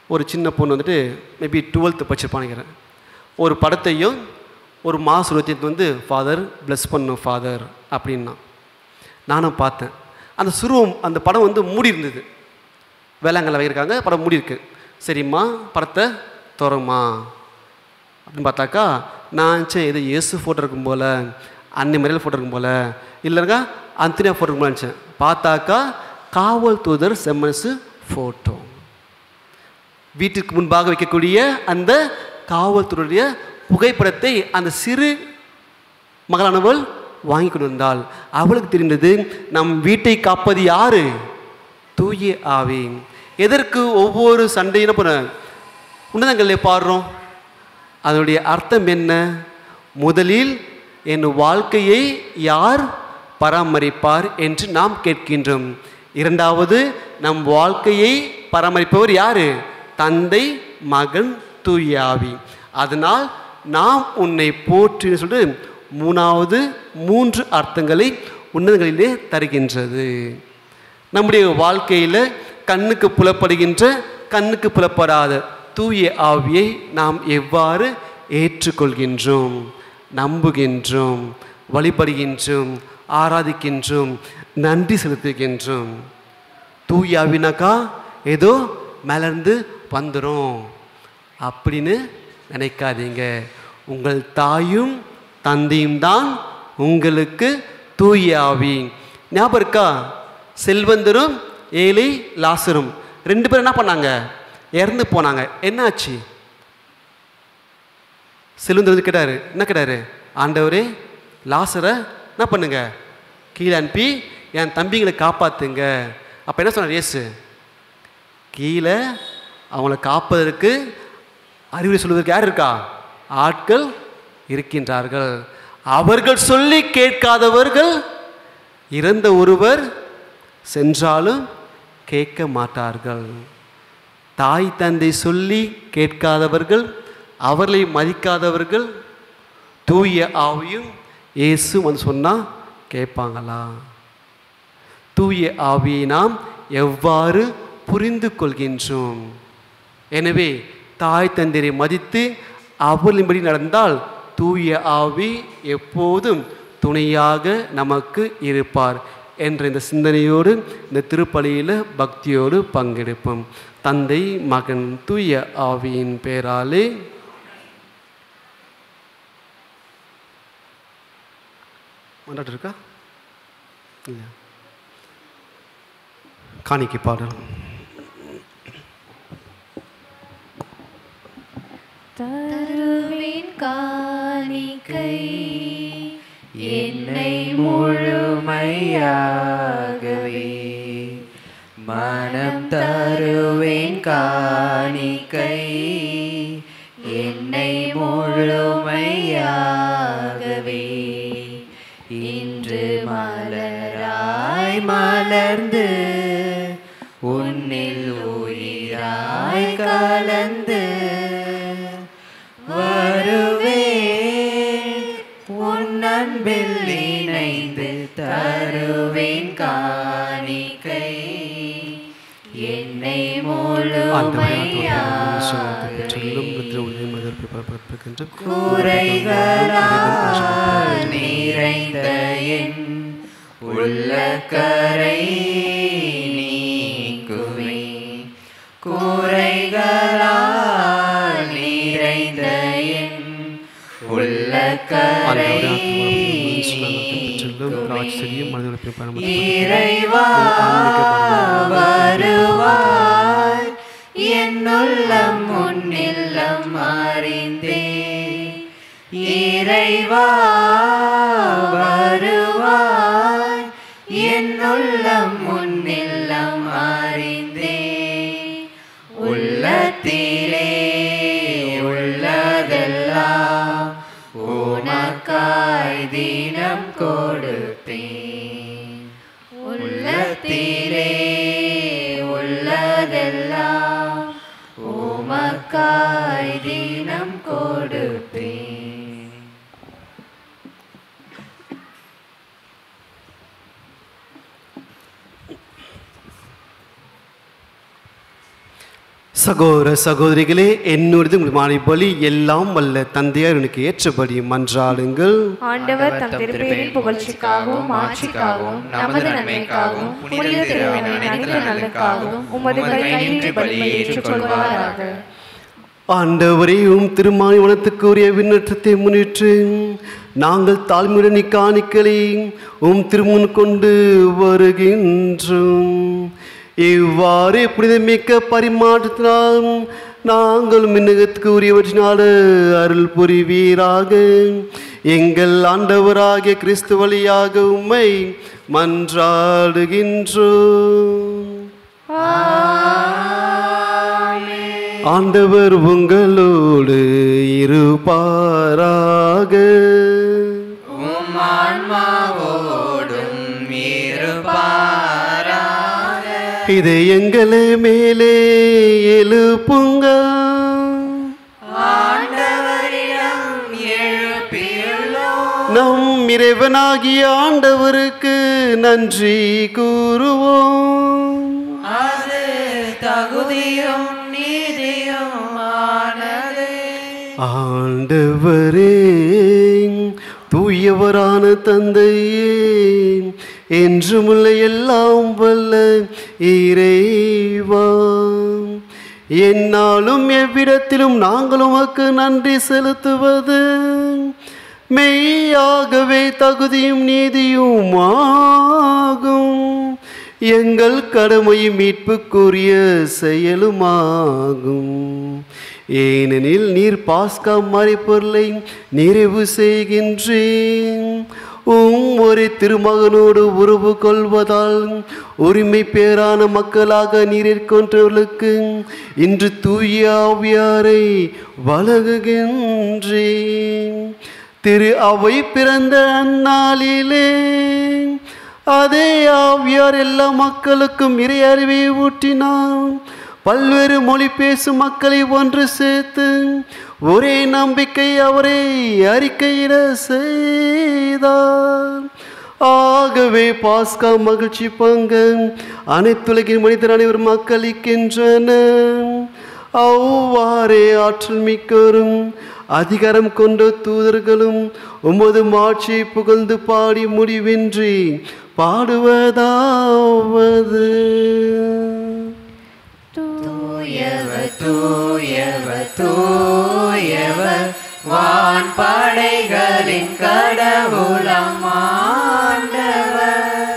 ஒரு சின்ன பொண்ணு மேபி 12th படிச்சிருப்பான்னு ஒரு படத்தையும் ஒரு மாஸ் உருவத்தை ஃபாதர் பிளஸ் பண்ணும் ஃபாதர் அப்படின்னா நானும் பார்த்தேன். அந்த சுருவம், அந்த படம் மூடி இருந்தது. வேளாங்கல்ல வைக்கிறாங்க, படம் மூடி இருக்கு. சரிம்மா படத்தை தோறம்மா அப்படின்னு பார்த்தாக்கா நான் சரி இது இயேசு ஃபோட்டோ இருக்கும் போல், அன்னை மரியாதை ஃபோட்டோ இருக்கும் போல், இல்லைனாக்கா அந்தனியா ஃபோட்டோ இருக்கும் போல நினச்சேன். பார்த்தாக்கா காவல் தூதர் செம்மன்ஸு ஃபோட்டோ. வீட்டுக்கு முன்பாக வைக்கக்கூடிய அந்த காவல்துறையுடைய புகைப்படத்தை அந்த சிறு மகளானவள் வாங்கி கொண்டு வந்தாள். அவளுக்கு தெரிந்தது நம் வீட்டை காப்பது யாரு? தூய ஆவி. எதற்கு ஒவ்வொரு சண்டையின போன உன்னதங்களில் பாடுறோம்? அதனுடைய அர்த்தம் என்ன? முதலில் என் வாழ்க்கையை யார் பராமரிப்பார் என்று நாம் கேட்கின்றோம். இரண்டாவது, நம் வாழ்க்கையை பராமரிப்பவர் யாரு? தந்தை, மகன், தூய ஆவி. அதனால் நாம் உன்னை போற்றின்னு சொல்லிட்டு மூணாவது 3 அர்த்தங்களை உன்னதங்களிலே தருகின்றது. நம்முடைய வாழ்க்கையில் கண்ணுக்கு புலப்படுகின்ற, கண்ணுக்கு புலப்படாத தூய ஆவியை நாம் எவ்வாறு ஏற்றுக்கொள்கின்றோம், நம்புகின்றோம், வழிபடுகின்றோம், ஆராதிக்கின்றோம், நன்றி செலுத்துகின்றோம்? தூய ஆவினாக்கா ஏதோ மலர்ந்து வந்துடும் அப்படின்னு நினைக்காதீங்க. உங்கள் தாயும் தந்தையும் தான் உங்களுக்கு தூய ஆவி. ஞாபகம் இருக்கா? செல்வந்தரும் ஏழை லாசரும் 2 பேரும் என்ன பண்ணாங்க? இறந்து போனாங்க. என்னாச்சு? செல்வந்தர் கேட்டாரு, என்ன கேட்டாரு? ஆண்டவரே, லாசரை என்ன பண்ணுங்க, கீழே அனுப்பி என் தம்பிங்களை காப்பாத்துங்க. அப்போ என்ன சொன்னார் இயேசு? கீழே அவங்கள காப்பதற்கு அறிவுரை சொல்வதற்கு யார் இருக்கா? ஆட்கள் இருக்கின்றார்கள். அவர்கள் சொல்லி கேட்காதவர்கள், இறந்த ஒருவர் சென்றாலும் கேட்க மாட்டார்கள். தாய் தந்தை சொல்லி கேட்காதவர்கள், அவர்களை மதிக்காதவர்கள், தூய ஆவியும் இயேசு வந்து சொன்னால் கேட்பாங்களா? தூய ஆவியை நாம் எவ்வாறு புரிந்து கொள்கின்றோம்? எனவே தாய் தந்தையை மதித்து அவர்களின்படி நடந்தால் தூய ஆவி எப்போதும் துணையாக நமக்கு இருப்பார் என்ற இந்த சிந்தனையோடு இந்த திருப்பலியில் பக்தியோடு பங்கெடுப்போம். தந்தை, மகன், தூய ஆவியின் பெயராலே. மன்றாட்டு இருக்கா? இல்லை. காணிக்கை பாடல். தருவின் காணிக்கை என்னை முழுமையாகவே, மனம் தருவேன் காணிக்கை என்னை முழுமையாகவே. இன்று மலராய் மலர்ந்து உன்னில் உயிராய் கலந்து வருவேன், உன் அன்பில் இணைந்து தருவேன் காணிக்கை என்னை குறைகளால் நிறைந்த என் உள்ளக்கரை நீக்குவே, குறைகளால் நிறைந்த என் உள்ளக்கரை இறைவா வருவாய், என்னுள்ளம் உன்னில்லம் அறிந்தே. இறைவா வருவாய், என்னுள்ளம் உன்னில்லம் அறிந்தே. உள்ளத்திலே உள்ளதெல்லாம் உனக்காய் தினம் கொடுத்தேன். உள்ளத்திலே உள்ளதெல்லாம் உமக்காய் தினம் கொடுப்பேன். சகோதர சகோதரிகளே, என்னுடைய மாலை பலி எல்லாம் வல்ல தந்தையார் எனக்கு ஏற்றபடி மன்றாடுங்கள். ஆண்டவர் தம் திருப்பேரின் புகழ்ச்சிக்காகவும் ஆட்சிக்காகவும் நமது நன்மைக்காகவும் புனித திருமணத்தின் அனைத்து நலனுக்காகவும் உமது கையின்றி பலியை ஏற்றுக்கொள்வாராக. ஆண்டவரே, திருமாவனத்துக்கு உரிய விண்ணற்றத்தை முன்னிட்டு நாங்கள் தாழ்மையுடன் இக்காணிக்களை திருமுன் கொண்டு வருகின்றோம். இவ்வாறு புனிதமிக்க பரிமாற்றத்தினால் நாங்கள் மின்னகத்துக்கு உரியவற்றினால அருள் புரிவீராக. எங்கள் ஆண்டவராகிய கிறிஸ்து வழியாக உம்மை மன்றாடுகின்றோம். ஆண்டவர் உங்களோடு இருப்பாராக. இதை எங்களை மேலே எழுப்புங்க. நம் இறைவனாகிய ஆண்டவருக்கு நன்றி கூறுவோம். அது தகுதியும் நீதியுமானது. ஆண்டவரே, தூயவரான தந்தையே, என்றுமுள்ள எல்லாம் வல்ல இறைவா, என்னாலும் எவ்விடத்திலும் நாங்கள் உமக்கு நன்றி செலுத்துவது மெய்யாகவே தகுதியும் நீதியும் ஆகும். எங்கள் கடமையும் மீட்புக்குரிய செயலுமாகும். ஏனெனில் நீர் பாஸ்கா மறைப்பொருளை நிறைவு செய்கின்றேன். ஒரு திருமகனோடு உறவு கொள்வதால் உரிமை பேரான மக்களாக நீரிற்கொண்டவர்களுக்கு இன்று தூய ஆவியாரை வழங்குகின்றேன். திரு அவை பிறந்த அந்நாளிலே அதே ஆவியார் எல்லா மக்களுக்கும் இறை அறிவை ஊட்டினார். பல்வேறு மொழி பேசும் மக்களை ஒன்று சேர்த்து ஒரே நம்பிக்கை அவரை அறிக்கையிட செய்தார். ஆகவே பாஸ்கா மகிழ்ச்சி பங்க அனைத்துலகின் மனிதர் அனைவரும் மக்களிக்கின்றனர். அவ்வாறே ஆற்றல் மிக்கோரும் அதிகாரம் கொண்ட தூதர்களும் உமது மாட்சியை புகழ்ந்து பாடி முடிவின்றி பாடுவதாவது: தூயவர் தூயவர் தூயவர் வான் படைகளின் கடவுளாம் ஆண்டவர்.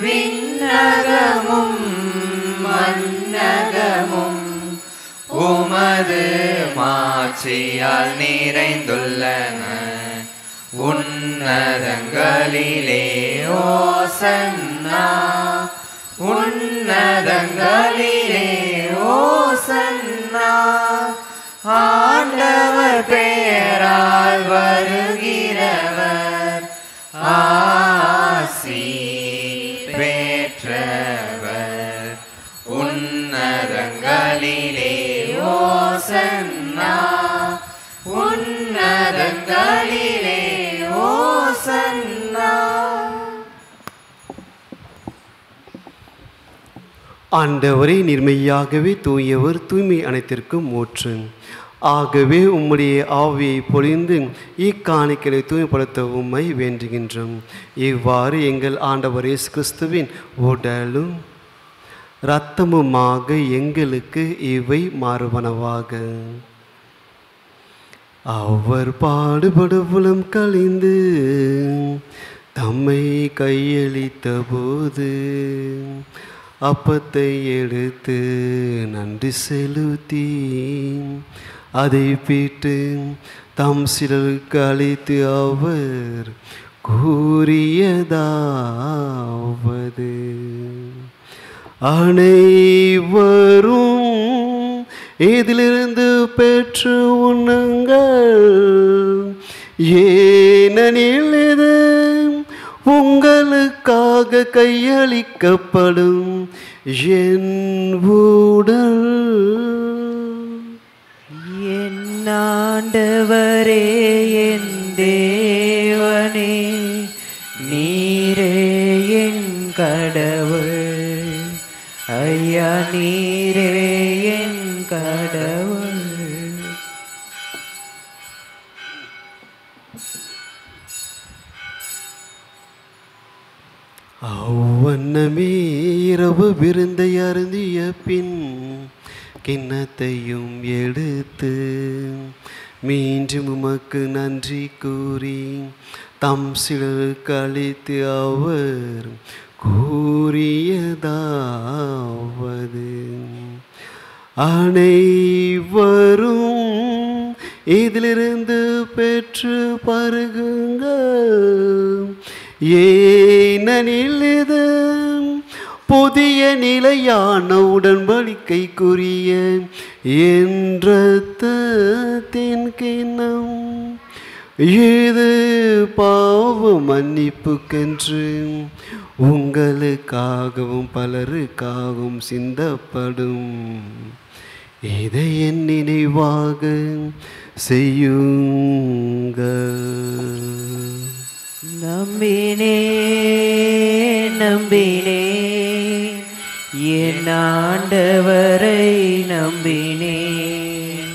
விண்ணகமும் மண்ணகமும் உமது மாட்சியால் நிறைந்துள்ளன. உன்னதங்களிலே ஓசன்னா, உன்னதங்களிலே ஓசன்னா. ஆண்டவர் பெயரால் வருகிறவர் ஆசி பெற்றவர். உன்னதங்களிலே ஓசன்னா, உன்னதங்களிலே ஓசன்னா. ஆண்டவரே, நிர்மையாகவே தூயவர், தூய்மை அனைத்திற்கும் ஊற்று. ஆகவே உம்முடைய ஆவியை பொழிந்து இக்காணிக்கையை தூய்மைப்படுத்த உம்மை வேண்டுகின்றோம். இவ்வாறு எங்கள் ஆண்டவர் இயேசு கிறிஸ்துவின் உடலும் இரத்தமுமாக எங்களுக்கு இவை மாறுவனவாக. அவர் பாடுபடுவலும் கழிந்து தம்மை கையளித்த போது அப்பத்தை எடுத்து நன்றி செலுத்தி அதை பிட்டு தம் சிலருக்கு அளித்து அவர் கூறியதாவது: அனைவரும் இதிலிருந்து பெற்று உண்ணுங்கள், ஏனெனில் இது உங்களுக்காக கையளிக்கப்படும் என் உடல். என் ஆண்டவரே, என் தேவனே, நீரே என் கடவுள். ஐயா, நீரே என் கடவுள். அவ்வண்ணமே இரவு விருந்தை அருந்திய பின் கிண்ணத்தையும் எடுத்து மீண்டும் உமக்கு நன்றி கூறி தம் சிலருக்கு அளித்து அவர் கூறியதாவது, அனைவரும் இதிலிருந்து பெற்று பருகுங்கள், ஏனெனில் இது புதிய நிலையான உடன்படிக்கைக்குரிய என்றத்தின் கிண்ணம். இது பாவ மன்னிப்புக்கென்று உங்களுக்காகவும் பலருக்காகவும் சிந்தப்படும். இதை என் நினைவாக செய்யுங்கள். நம்பினேன் என் ஆண்டவரை நம்பினேன்,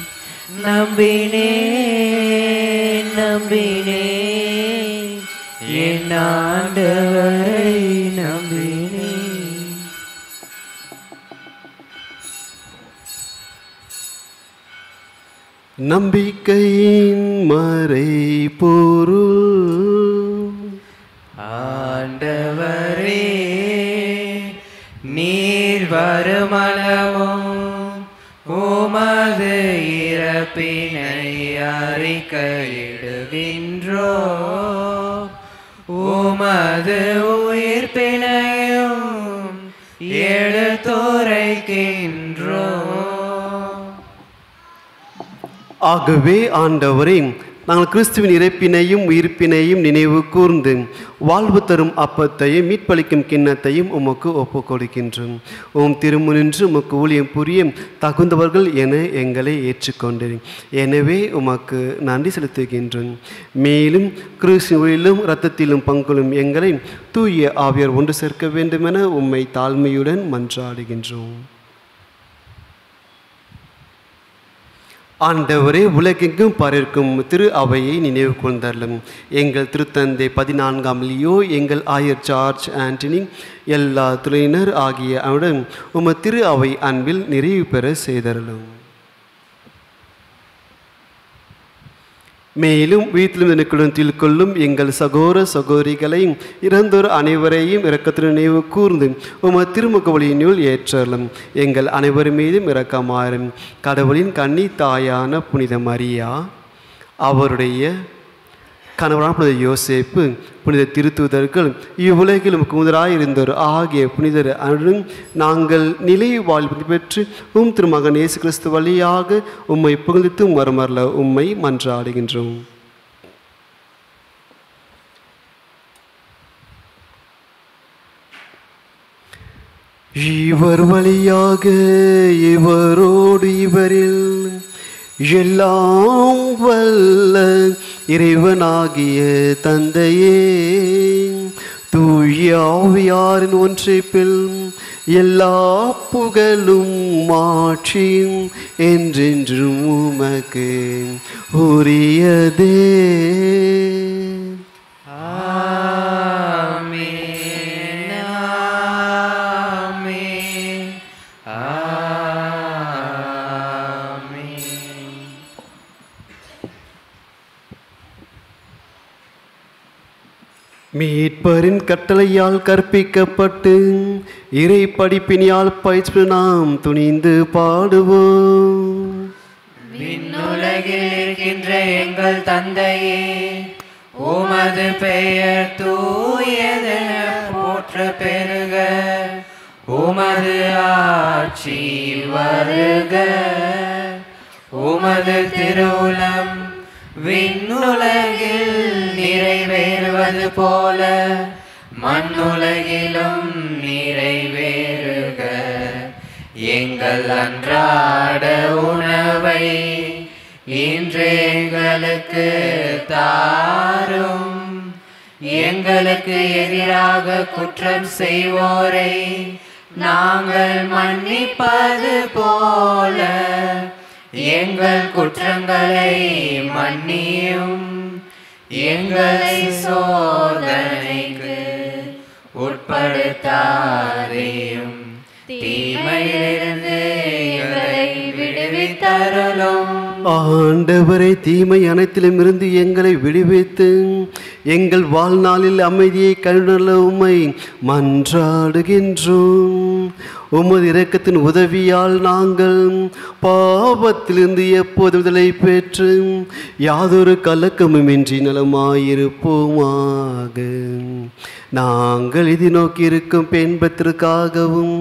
என் ஆண்டவரை நம்பினேன். நம்பிக்கையின் மறைபொருள், ஆண்டவரே நீர் வருமளவும் உமது இறப்பினை அறிக்கையிடுகின்றோ, உமது உயிர்ப்பினையும் எடுத்துரைக்கின்றோ. ஆகவே ஆண்டவரே, நாங்கள் கிறிஸ்துவின் இறப்பினையும் உயிர்ப்பினையும் நினைவு கூர்ந்து வாழ்வு தரும் அப்பத்தையும் மீட்பளிக்கும் கிண்ணத்தையும் உமக்கு ஒப்புக் கொடுக்கின்றோம். உம் திருமுனின்று உமக்கு ஊழியம் புரிய தகுந்தவர்கள் என எங்களை ஏற்றுக்கொண்டேன். எனவே உமக்கு நன்றி செலுத்துகின்றோம். மேலும் கிறிஸ்துவிலும் இரத்தத்திலும் பங்குளும் எங்களை தூய ஆவியார் ஒன்று சேர்க்க வேண்டுமென உம்மை தாழ்மையுடன் மன்றாடுகின்றோம். ஆண்டவரே, உலகெங்கும் பரக்கும் திரு அவையை நினைவு கொண்டருளும். எங்கள் திருத்தந்தை 14ஆம் லியோ, எங்கள் ஆயர் ஜார்ஜ் ஆண்டனி, எல்லா துறையினர் ஆகிய அவருடன் உமது திரு அவை அன்பில் நிறைவு பெற செய்தருளும். மேலும் வீட்டிலும் எனக்குடன் கொள்ளும் எங்கள் சகோதர சகோதரிகளையும் இறந்தோர் அனைவரையும் இரக்கத்துடன் நினைவு கூர்ந்து உமது திருமுக வழியினுள் ஏற்றலும். எங்கள் அனைவர் மீதும் இரக்கமாறும். கடவுளின் கன்னி தாயான புனித மரியா, அவருடைய கணவரான புனித யோசேப்பு, புனித திருத்தூதர்கள், இவ்வுலகில் முதலாயிருந்தோர் ஆகிய புனிதர் அருளும் நாங்கள் நிலை வாழ்வு பெற்று திருமகன் இயேசு கிறிஸ்து வழியாக உம்மை புகழ்ந்து மறுமரல உம்மை மன்றாடுகின்றோம். இவர் வழியாக இவரோடு இவரில் எல்லாம் வல்ல இறைவனாகிய தந்தையே, தூய ஆவியாரின் ஒன்றிப்பில் எல்லா புகழும் மாட்சியும் என்றென்றும் உமக்கு உரியதே. மீட்பரின் கட்டளையால் கற்பிக்கப்பட்டு இறை படிப்பினியால் பயிற்சி நாம் துணிந்து பாடுவோம். விண்ணுலகில் இருக்கின்ற எங்கள் தந்தையே, உமது பெயர் தூயதென போற்ற பெருக, உமது ஆட்சி வருக, உமது திருவுளம் விண்ணுலகில் நிறைவேறுவது போல மண்ணுலகிலும் நிறைவேறுக. எங்கள் அன்றாட உணவை இன்று எங்களுக்கு தாரும். எங்களுக்கு எதிராக குற்றம் செய்வோரை நாங்கள் மன்னிப்பது போல எங்கள் குற்றங்களை மன்னியும். எங்களை சோதனைக்கு உட்படுத்தாதேயும், தீமையிலிருந்து எங்களை ஆண்டவரை தீமை அனைத்திலும் இருந்து எங்களை விடுவித்து எங்கள் வாழ்நாளில் அமைதியை கருணல உம்மை மன்றாடுகின்றோம். உமது இரக்கத்தின் உதவியால் நாங்கள் பாவத்திலிருந்து எப்போது விடுதலை பெற்று யாதொரு கலக்கமுமின்றி நலமாயிருப்போமாக. நாங்கள் இது நோக்கி இருக்கும் பெண்பத்திற்காகவும்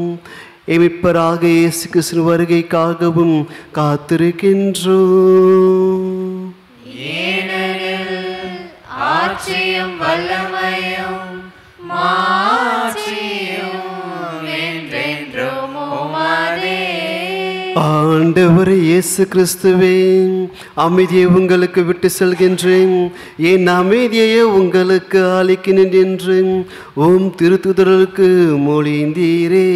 எமிப்பராக இயேசு கிறிஸ்து வருகைக்காகவும் காத்திருக்கின்றோம். ஆட்சியும் வல்லமையும் மாட்சியும் என்றென்றும் உமதே. ஆண்டவரே இயேசு கிறிஸ்துவே, அமைதியை உங்களுக்கு விட்டு செல்கின்றேன், என் அமைதியையே உங்களுக்கு அளிக்கிறேன் என்று உம் திருத்துதலுக்கு மொழிந்தீரே.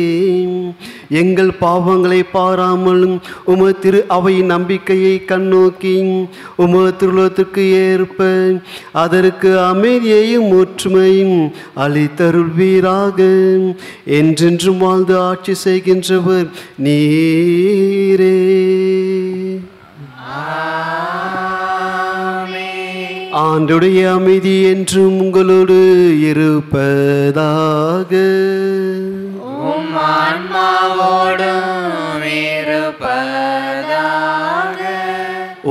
எங்கள் பாவங்களை பாராமல் உமது திரு அவையின் நம்பிக்கையை கண்ணோக்கி உமது திருவுளத்திற்கு ஏற்ப அதற்கு அமைதியையும் ஒற்றுமையும் அளித்தருள்வீராக. என்றென்றும் வாழ்ந்து ஆட்சி செய்கின்றவர் நீரே. ஆண்டுடைய அமைதி என்றும் உங்களோடு இருப்பதாக.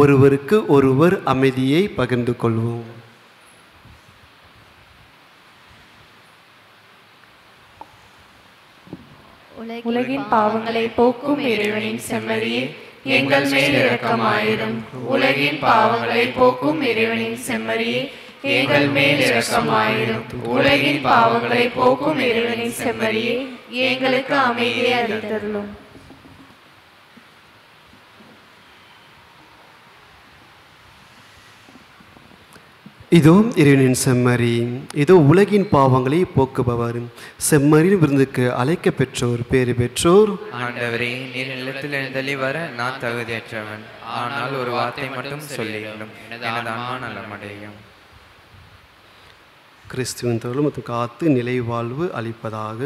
ஒருவருக்கு ஒருவர் அமைதியை பகிர்ந்து கொள்வோம். உலகின் பாவங்களை போக்கும் இறைவனின் செம்மறியே, எங்கள் மேல் இரக்கமாயிரும். உலகின் பாவங்களை போக்கும் இறைவனின் செம்மறியே, எங்கள் மேல் இரக்கமாயிரும். உலகின் பாவங்களை போக்கும் இறைவனின் செம்மறியே, எங்களுக்கு அமைதியை அளித்தருளும். இதோ இறைவனின் செம்மறி, இதோ உலகின் பாவங்களை போக்குபவர். செம்மறியின் விருந்துக்கு அழைக்க பெற்றோர் பேறு பெற்றோர். ஆண்டவரே, நீர் நிலத்தில் எழுந்தள்ளி வர நான் தகுதியற்றவன். ஆனால் ஒரு வார்த்தை மட்டும் சொல்லிடும், எனது ஆன்மா நலமடையும். கிறிஸ்துவின் தோளும் காத்து நிலை வாழ்வு அளிப்பதாக.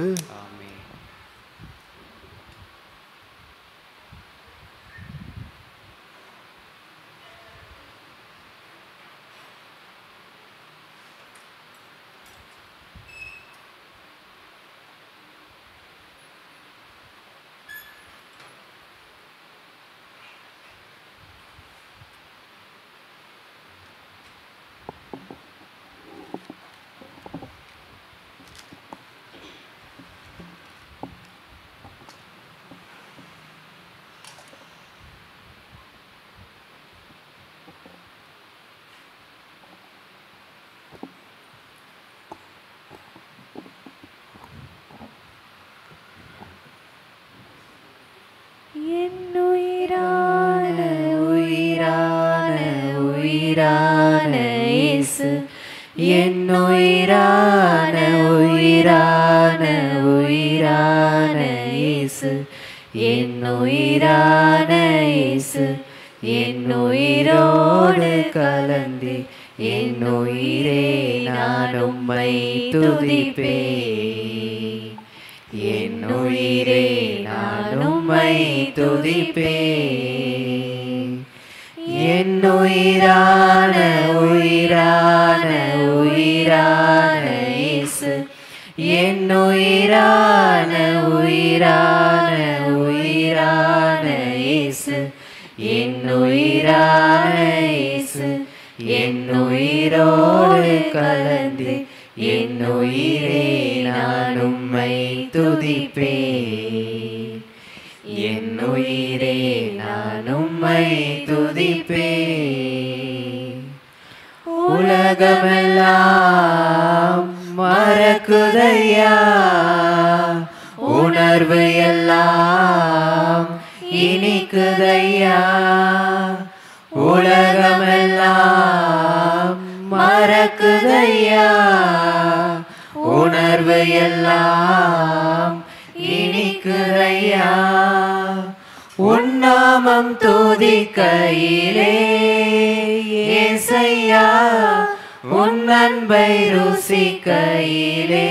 உயிரான இயேசு, என் உயிரான உயிரான உயிரான இயேசு, என் உயிரான இயேசு, என் உயிரோடு கலந்து என் உயிரே நான் உம்மை துதிப்பேன். என் உயிரே நான் உம்மை துதிப்பேன். என் உயிரான உயிரான உயிரான இயேசு, என் உயிரான உயிரான உயிரான இயேசு, என் உயிரான இயேசு, என் உயிரோடு கலந்து என் உயிரே நான் உம்மை துதிப்பேன். என் உயிரே நான் உம்மை துதிப்பேன். உலகமெல்லாம் மறக்குதையா, உணர்வு எல்லாம் இனிக்குதையா. உலகமெல்லாம் மறக்குதையா, உணர்வு எல்லாம் இனிக்குதையா. உன்னாமம் துதிக்கையிலே ஏசையா, உன் அன்பை ருசிக்கையிலே.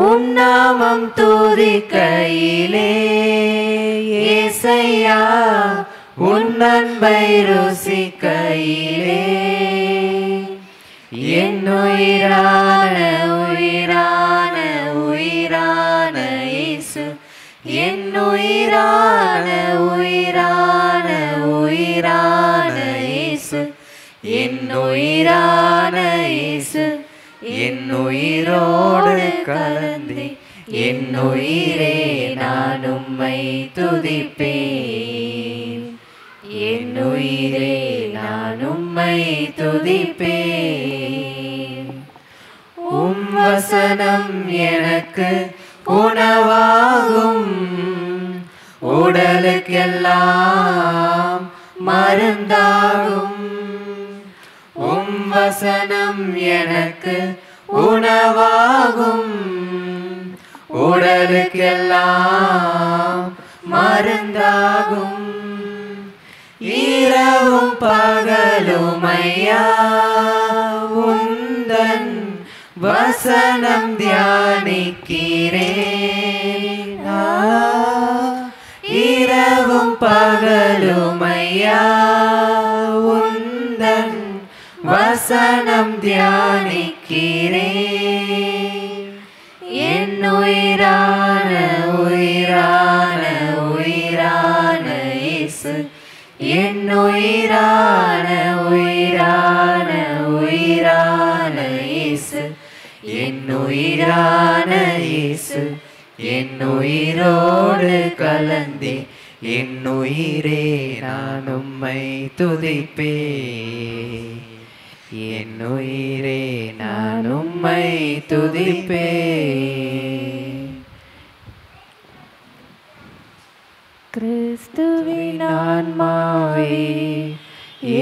உன்னாமம் துதிக்கையிலே ஏசையா உன் அன்பை ருசிக்கையிலே என் உயிரான உயிரான உயிரான இயேசு என் உயிரான உயிரான உயிரான இயேசு என் உயிரான இயேசு என் உயிரோடு கலந்தே என் உயிரே நான் உம்மை துதிப்பேன் என் உயிரே நான் உம்மை துதிப்பேன் உம் வசனம் எனக்கு உணவாகும் உடலுக்கெல்லாம் மருந்தாகும் உம் வசனம் எனக்கு உணவாகும் உடலுக்கெல்லாம் மருந்தாகும் இரவும் பகலும் ஐயா உந்தன் வசனம் தியானிக்கிறேன் இரவும் பகலும் ஐயா உந்தன் வசனம் தியானிக்கிறேன் என் உயிரான உயிரான உயிரான இயேசு என் உயிரான உயிரான உயிரான இயேசு என் உயிரான இயேசு என் உயிரோடு கலந்தே என் உயிரே நான் உம்மை துதிப்பேன் என் உயிரே நான் உம்மை துதிப்பேன் கிறிஸ்துவின் ஆன்மாவே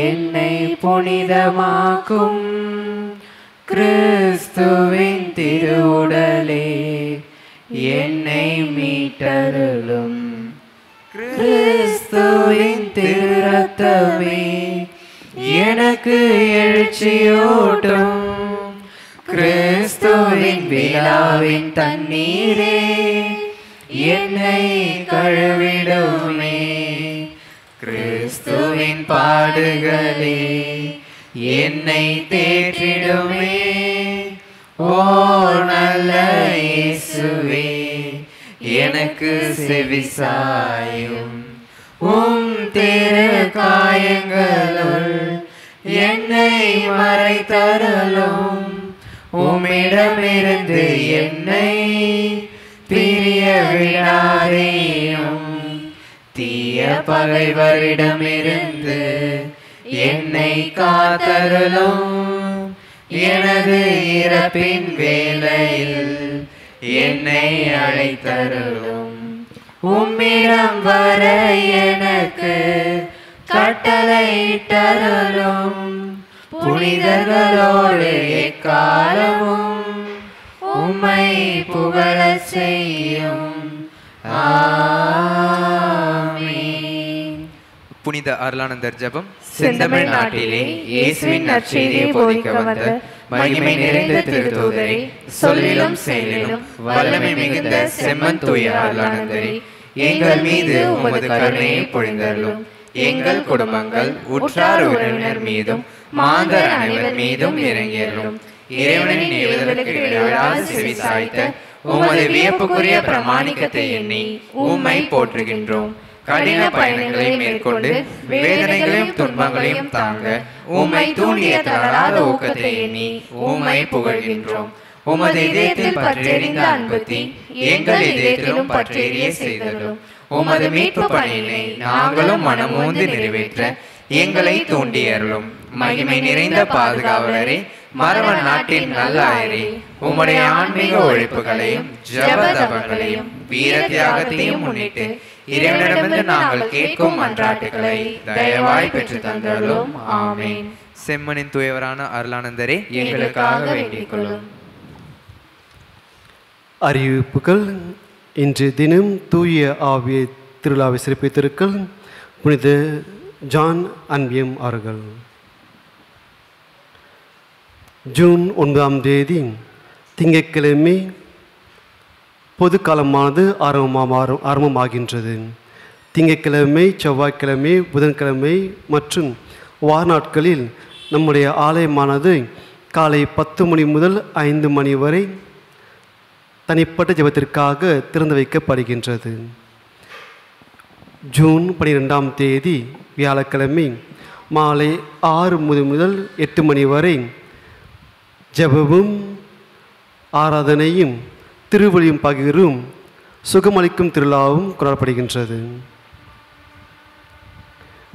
என்னை புனிதமாக்கும் கிறிஸ்துவின் திருவுடலே என்னை மீட்டருளும் கிறிஸ்துவின் திருரத்தமே எனக்கு எழுச்சியோட்டும் கிறிஸ்துவின் விழாவின் தண்ணீரே என்னை கழுவிடுமே கிறிஸ்துவின் பாடுகளே என்னை தேற்றிடுமே ஓ நல்ல இயேசுவே எனக்கு செவிசாயும் உம் திரு காயங்களுள் என்னை மறைத்தருளும் உம்மிடமிருந்து என்னை பிரிய விடாதேயும் தீய பகைவரிடமிருந்து என்னை காத்தருளும் எனது இறப்பின் வேளையில் என்னை அழைத்தருளும் உம்மிடம் வர எனக்கு கட்டளையிட்டருளும் புனிதர்களோடு எக்காலமும் உம்மை புகழச் செய்யும் ஆமென். புனித அருளானந்தர் ஜெபம். செந்தமிழ் நாட்டிலே இயேசுவின் நற்செய்தியை போதிக்க வந்த மகிமை நிறைந்த திருத்தூதரே, சொல்லிலும் செயலிலும் வல்லமை மிகுந்த செம்மன் தூய அருளானந்தரே, எங்கள் மீது உமது கருணையை பொழிந்தருளும். எங்கள் குடும்பங்கள் உற்றார் உறவினர் மீதும் மாந்தர் அனைவர் மீதும் இறங்கியருளும். இறைவனின் ஏவுதலுக்கு இடைவிடாது செவி சாய்த்த உமது வியப்புக்குரிய பிரமாணிக்கத்தை எண்ணி உம்மை போற்றுகின்றோம். கடின பயணங்களை மேற்கொண்டு வேதனைகளையும் துன்பங்களையும் தாங்க உம்மை தூண்டிய தளராத ஊக்கத்தை எண்ணி உம்மை புகழ்கின்றோம். உமது இதயத்தில் பற்றெறிந்த அன்புத்தி எங்கள் இதயத்திலும் பற்றேறிய செய்தலும். உமது மீட்பு பணியினை நாங்களும் மனமோந்து நிறைவேற்ற எங்களை தூண்டியருளும். மகிமை நிறைந்த பாதுகாவலரே, மரவ நாட்டின் நல்லாயரே, உம்முடைய ஆன்மீக ஒழிப்புகளையும் ஜப தபங்களையும் வீர தியாகத்தையும் முன்னிட்டு இறைவனிடமிருந்து நாங்கள் கேட்கும் மன்றாட்டுகளை தயவாய் பெற்று தந்தருளும். ஆமென். செம்மனின் தூயவரான அருளானந்தரே, எங்களுக்காக வேண்டிக் கொள்ளும். அறிவிப்புகள். இன்று தினம் தூய ஆவிய திருவிழாவை சிறப்பித்திருக்கள் புனித ஜான் அன்பியம் அவர்கள். ஜூன் 9ஆம் தேதி திங்கட்கிழமை பொது காலமானது ஆரம்பமாகின்றது. திங்கட்கிழமை, செவ்வாய்க்கிழமை, புதன்கிழமை மற்றும் வார நாட்களில் நம்முடைய ஆலயமானது காலை 10 மணி முதல் 5 மணி வரை தனிப்பட்ட ஜெபத்திற்காக திறந்து வைக்கப்படுகின்றது. ஜூன் 12ஆம் தேதி வியாழக்கிழமை மாலை 6 முதல் 8 மணி வரை ஜெபமும் ஆராதனையும் திருவழியும் பகிரும் சுகமளிக்கும் திருவிழாவும் கொண்டாடப்படுகின்றது.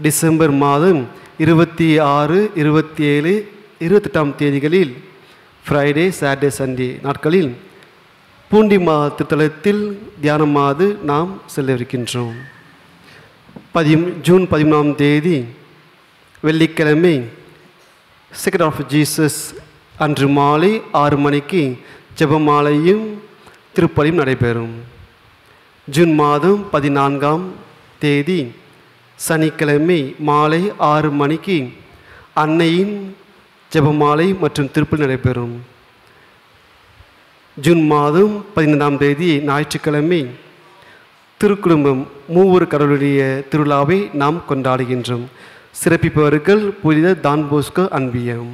டிசம்பர் மாதம் 26, 27, 28ஆம் தேதிகளில் ஃப்ரைடே, சாட்டர்டே, சண்டே நாட்களில் பூண்டி திருத்தலத்தில் தியானமாது நாம் செல்லவிருக்கின்றோம். ஜூன் 13ஆம் தேதி வெள்ளிக்கிழமை செகண்ட் ஆஃப் ஜீசஸ் அன்று மாலை 6 மணிக்கு ஜெபமாலையும் திருப்பலியும் நடைபெறும். ஜூன் மாதம் 14ஆம் தேதி சனிக்கிழமை மாலை 6 மணிக்கு அன்னையின் ஜெபமாலை மற்றும் திருப்பலி நடைபெறும். ஜூன் மாதம் 15ஆம் தேதி ஞாயிற்றுக்கிழமை திருக்குடும்பம் மூவர் கடவுளுடைய திருவிழாவை நாம் கொண்டாடுகின்றோம். சிறப்பிப்பவர்கள் புனித டான் போஸ்கோ அன்பியம்.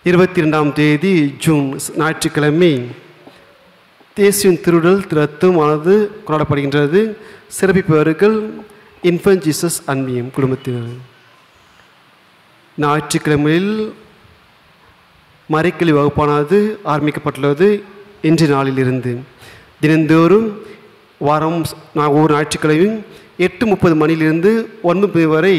22ஆம் தேதி ஜூன் ஞாயிற்றுக்கிழமை தேசியின் திருடல் திறத்துமானது கொண்டாடப்படுகின்றது. சிறப்பிப்பவர்கள் இன்ஃபன்ட் ஜீசஸ் அன்பியம் குடும்பத்தினர். ஞாயிற்றுக்கிழமையில் மறைக்கல்வி வகுப்பானது ஆரம்பிக்கப்பட்டுள்ளது. இன்றைய நாளிலிருந்து தினந்தோறும் வாரம் ஒவ்வொரு ஞாயிற்றுக்கிழமையும் 8:30 மணியிலிருந்து 9 வரை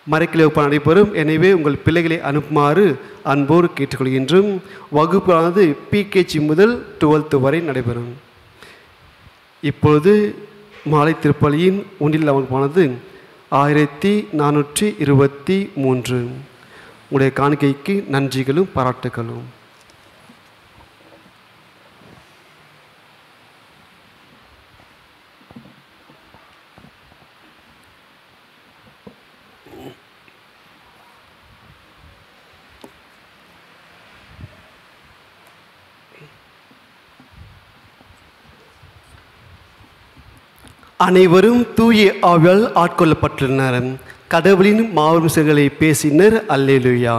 மறைக்கல்வி வகுப்பு நடைபெறும். எனவே உங்கள் பிள்ளைகளை அனுப்புமாறு அன்போடு கேட்டுக்கொள்கின்றோம். வகுப்பானது PKG முதல் 12th வரை நடைபெறும். இப்பொழுது மாலை திருப்பலியின் ஒன்றில் வகுப்பானது 1423. உங்களுடைய காணிக்கைக்கு நன்றிகளும் பாராட்டுகளும். அனைவரும் தூய ஆவியால் ஆட்கொள்ளப்பட்டுள்ளனர். கடவுளின் மாபெரும் செயல்களை பேசினர். அல்லேலூயா.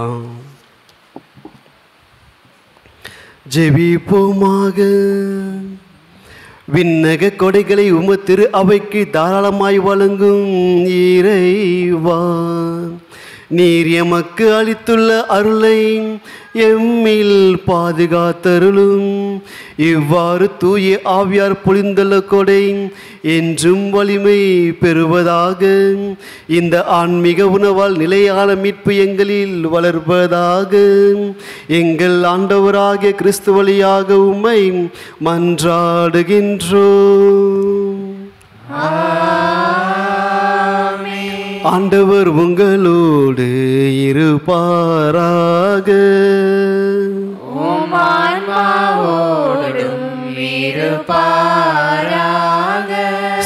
ஜெபிப்போமாக. விண்ணக கொடைகளை உமத்திரு அவைக்கு தாராளமாய் வழங்கும் இறைவா, நீர் எமக்கு அளித்துள்ள அருளை எம்மில் பாதுகாத்தருளும். இவ்வாறு தூய ஆவியார் பொழிந்துள்ள கொடை என்றும் வலிமை பெறுவதாக. இந்த ஆன்மீக உணவால் நிலையான மீட்பு எங்களில் வளர்வதாக. எங்கள் ஆண்டவராகிய கிறிஸ்து வழியாக உம்மை மன்றாடுகின்றோம். ஆண்டவர் உங்களோடு இருப்பாராக.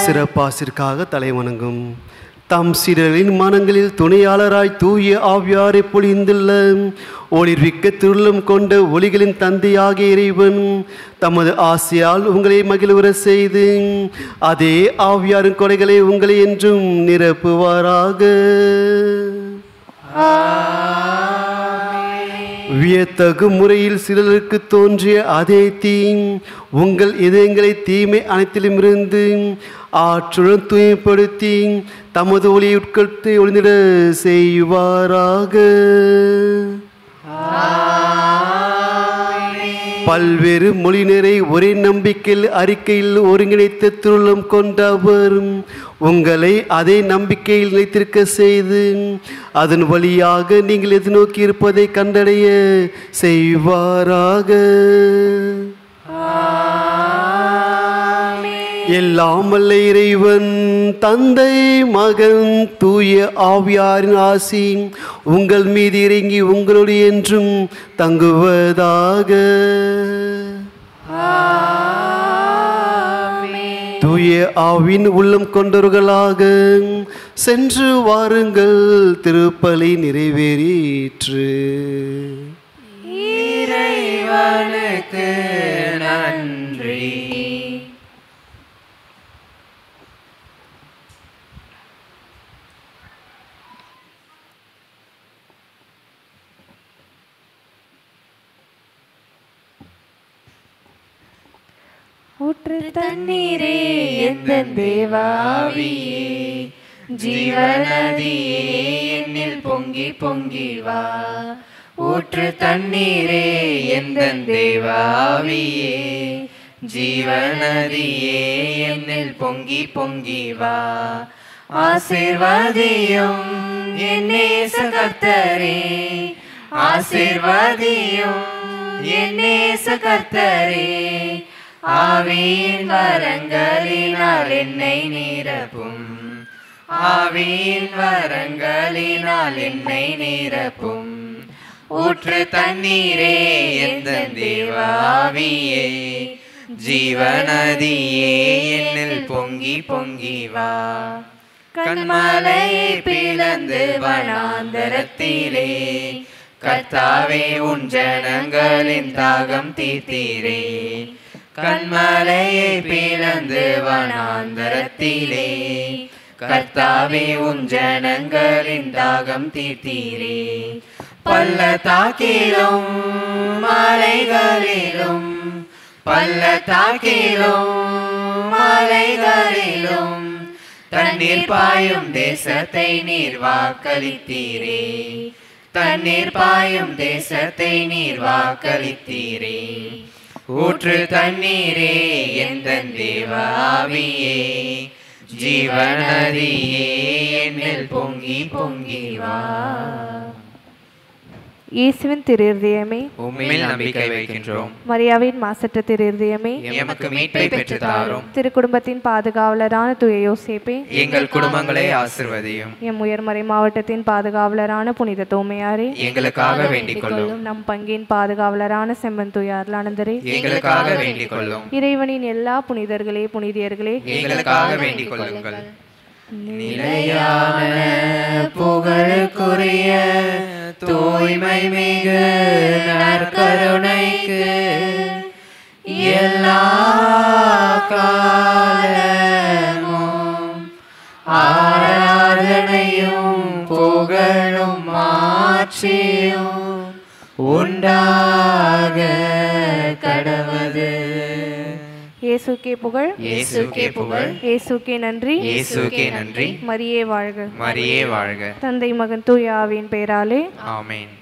சிறப்பாசிற்காக தலைவணங்கும். தம் சீடரின் மனங்களில் துணையாளராய் தூய ஆவியாரை பொழிந்துள்ள ஒளிர்விக்க திருளம் கொண்ட ஒளிகளின் தந்தையாகிய இறைவன் தமது ஆசையால் உங்களை மகிழ்வுற செய்து அதே ஆவியாரின் கொடைகளை உங்களை என்றும் நிரப்புவாராக. வியத்தகு முறையில் சிலருக்கு தோன்றிய அதே தீ உங்கள் இதயங்களை தீமை அனைத்திலும் இருந்து ஆற்றுடன் தூய்மைப்படுத்தி தமது ஒளியை உட்கொடுத்து ஒளிந்திட செய்வாராக. பல்வேறு மொழியினரை ஒரே நம்பிக்கையில் அறிக்கையில் ஒருங்கிணைத்த திருளம் கொண்ட அவர் உங்களை அதே நம்பிக்கையில் நிலைத்திருக்க செய்து அதன் வழியாக நீங்கள் எதிர்நோக்கி இருப்பதை கண்டடைய செய்வாராக. எல்லாம் வல்ல இறைவன் தந்தை மகன் தூய ஆவியாரின் ஆசி உங்கள் மீது இறங்கி உங்களோடு என்றும் தங்குவதாக. தூய ஆவின் உள்ளம் கொண்டவர்களாக சென்று வாருங்கள். திருப்பலி நிறைவேறிற்று. இறைவனுக்கு நன்றி. ஊற்று தண்ணீரே எந்தன் தேவாவியே, ஜீவநதியே என்னில் பொங்கி பொங்கி வா. ஊற்று தண்ணீரே எந்தன் தேவாவியே, ஜீவநதியே என்னில் பொங்கி பொங்கி வா. ஆசீர்வதியும் என் நேச கர்த்தரே, ஆசீர்வதியும் என் நேச கர்த்தரே. ஆவியின் வரங்களினால் என்னை நிரப்பும், ஆவியின் வரங்களினால் என்னை நிரப்பும். ஊற்று தண்ணீரே எந்தன் தேவாவியே, ஜீவநதியே என்னில் பொங்கி பொங்கி வா. கண்மலையை பிளந்து வனாந்தரத்திலே, கர்த்தாவே உன் ஜனங்களின் தாகம் தீர்த்தீரே. கண்மலையை பிளந்து வனாந்தரத்திலே, கர்த்தாவே உன் ஜனங்களின் தாகம் தீர்த்தீரே. பள்ளத்தாக்கிலும் மலைகளிலும், பள்ளத்தாக்கிலும் மலைகளிலும் தண்ணீர் பாயும் தேசத்தை நீர் வாக்களித்தீரே. தண்ணீர் பாயும் தேசத்தை நீர் வாக்களித்தீரே. ஊற்று தண்ணீரே எந்தன் தேவாவியே, ஜீவநதியே என்னில் பொங்கி பொங்கி வா. இயேசுவின் திருஇருதயமே, உம்மில் நம்பிக்கை வைக்கின்றோம். மரியாவின் மாசற்ற திருஇருதயமே, எமக்கு மீட்பை பெற்று தாரும். திருக்குடும்பத்தின் பாதுகாவலரான தூய யோசேப்பே, எங்கள் குடும்பங்களை ஆசிர்வதியும். எம் உயர்மறை மாவட்டத்தின் பாதுகாவலரான புனித தோமையாரே, எங்களுக்காக வேண்டிக் கொள்ளும். நம் பங்கின் பாதுகாவலரான செம்மன் தூய அருளானந்தரே, எங்களுக்காக வேண்டிக் கொள்ளும். இறைவனின் எல்லா புனிதர்களே புனிதியர்களே, எங்களுக்காக வேண்டிக் கொள்ளுங்கள். நிலையான புகழுக்குரிய தூய்மை மிகு நற்கருணைக்கு எல்லா காலமும் ஆராதனையும் புகழும் மாட்சியும் உண்டாக கடவது. இயேசுக்கே புகழ், இயேசுக்கே புகழ், இயேசுக்கே நன்றி, இயேசுக்கே நன்றி. மரியே வாழ்க. மரியே வாழ்க. தந்தை மகன் தூய ஆவியின் பெயராலே ஆமென்.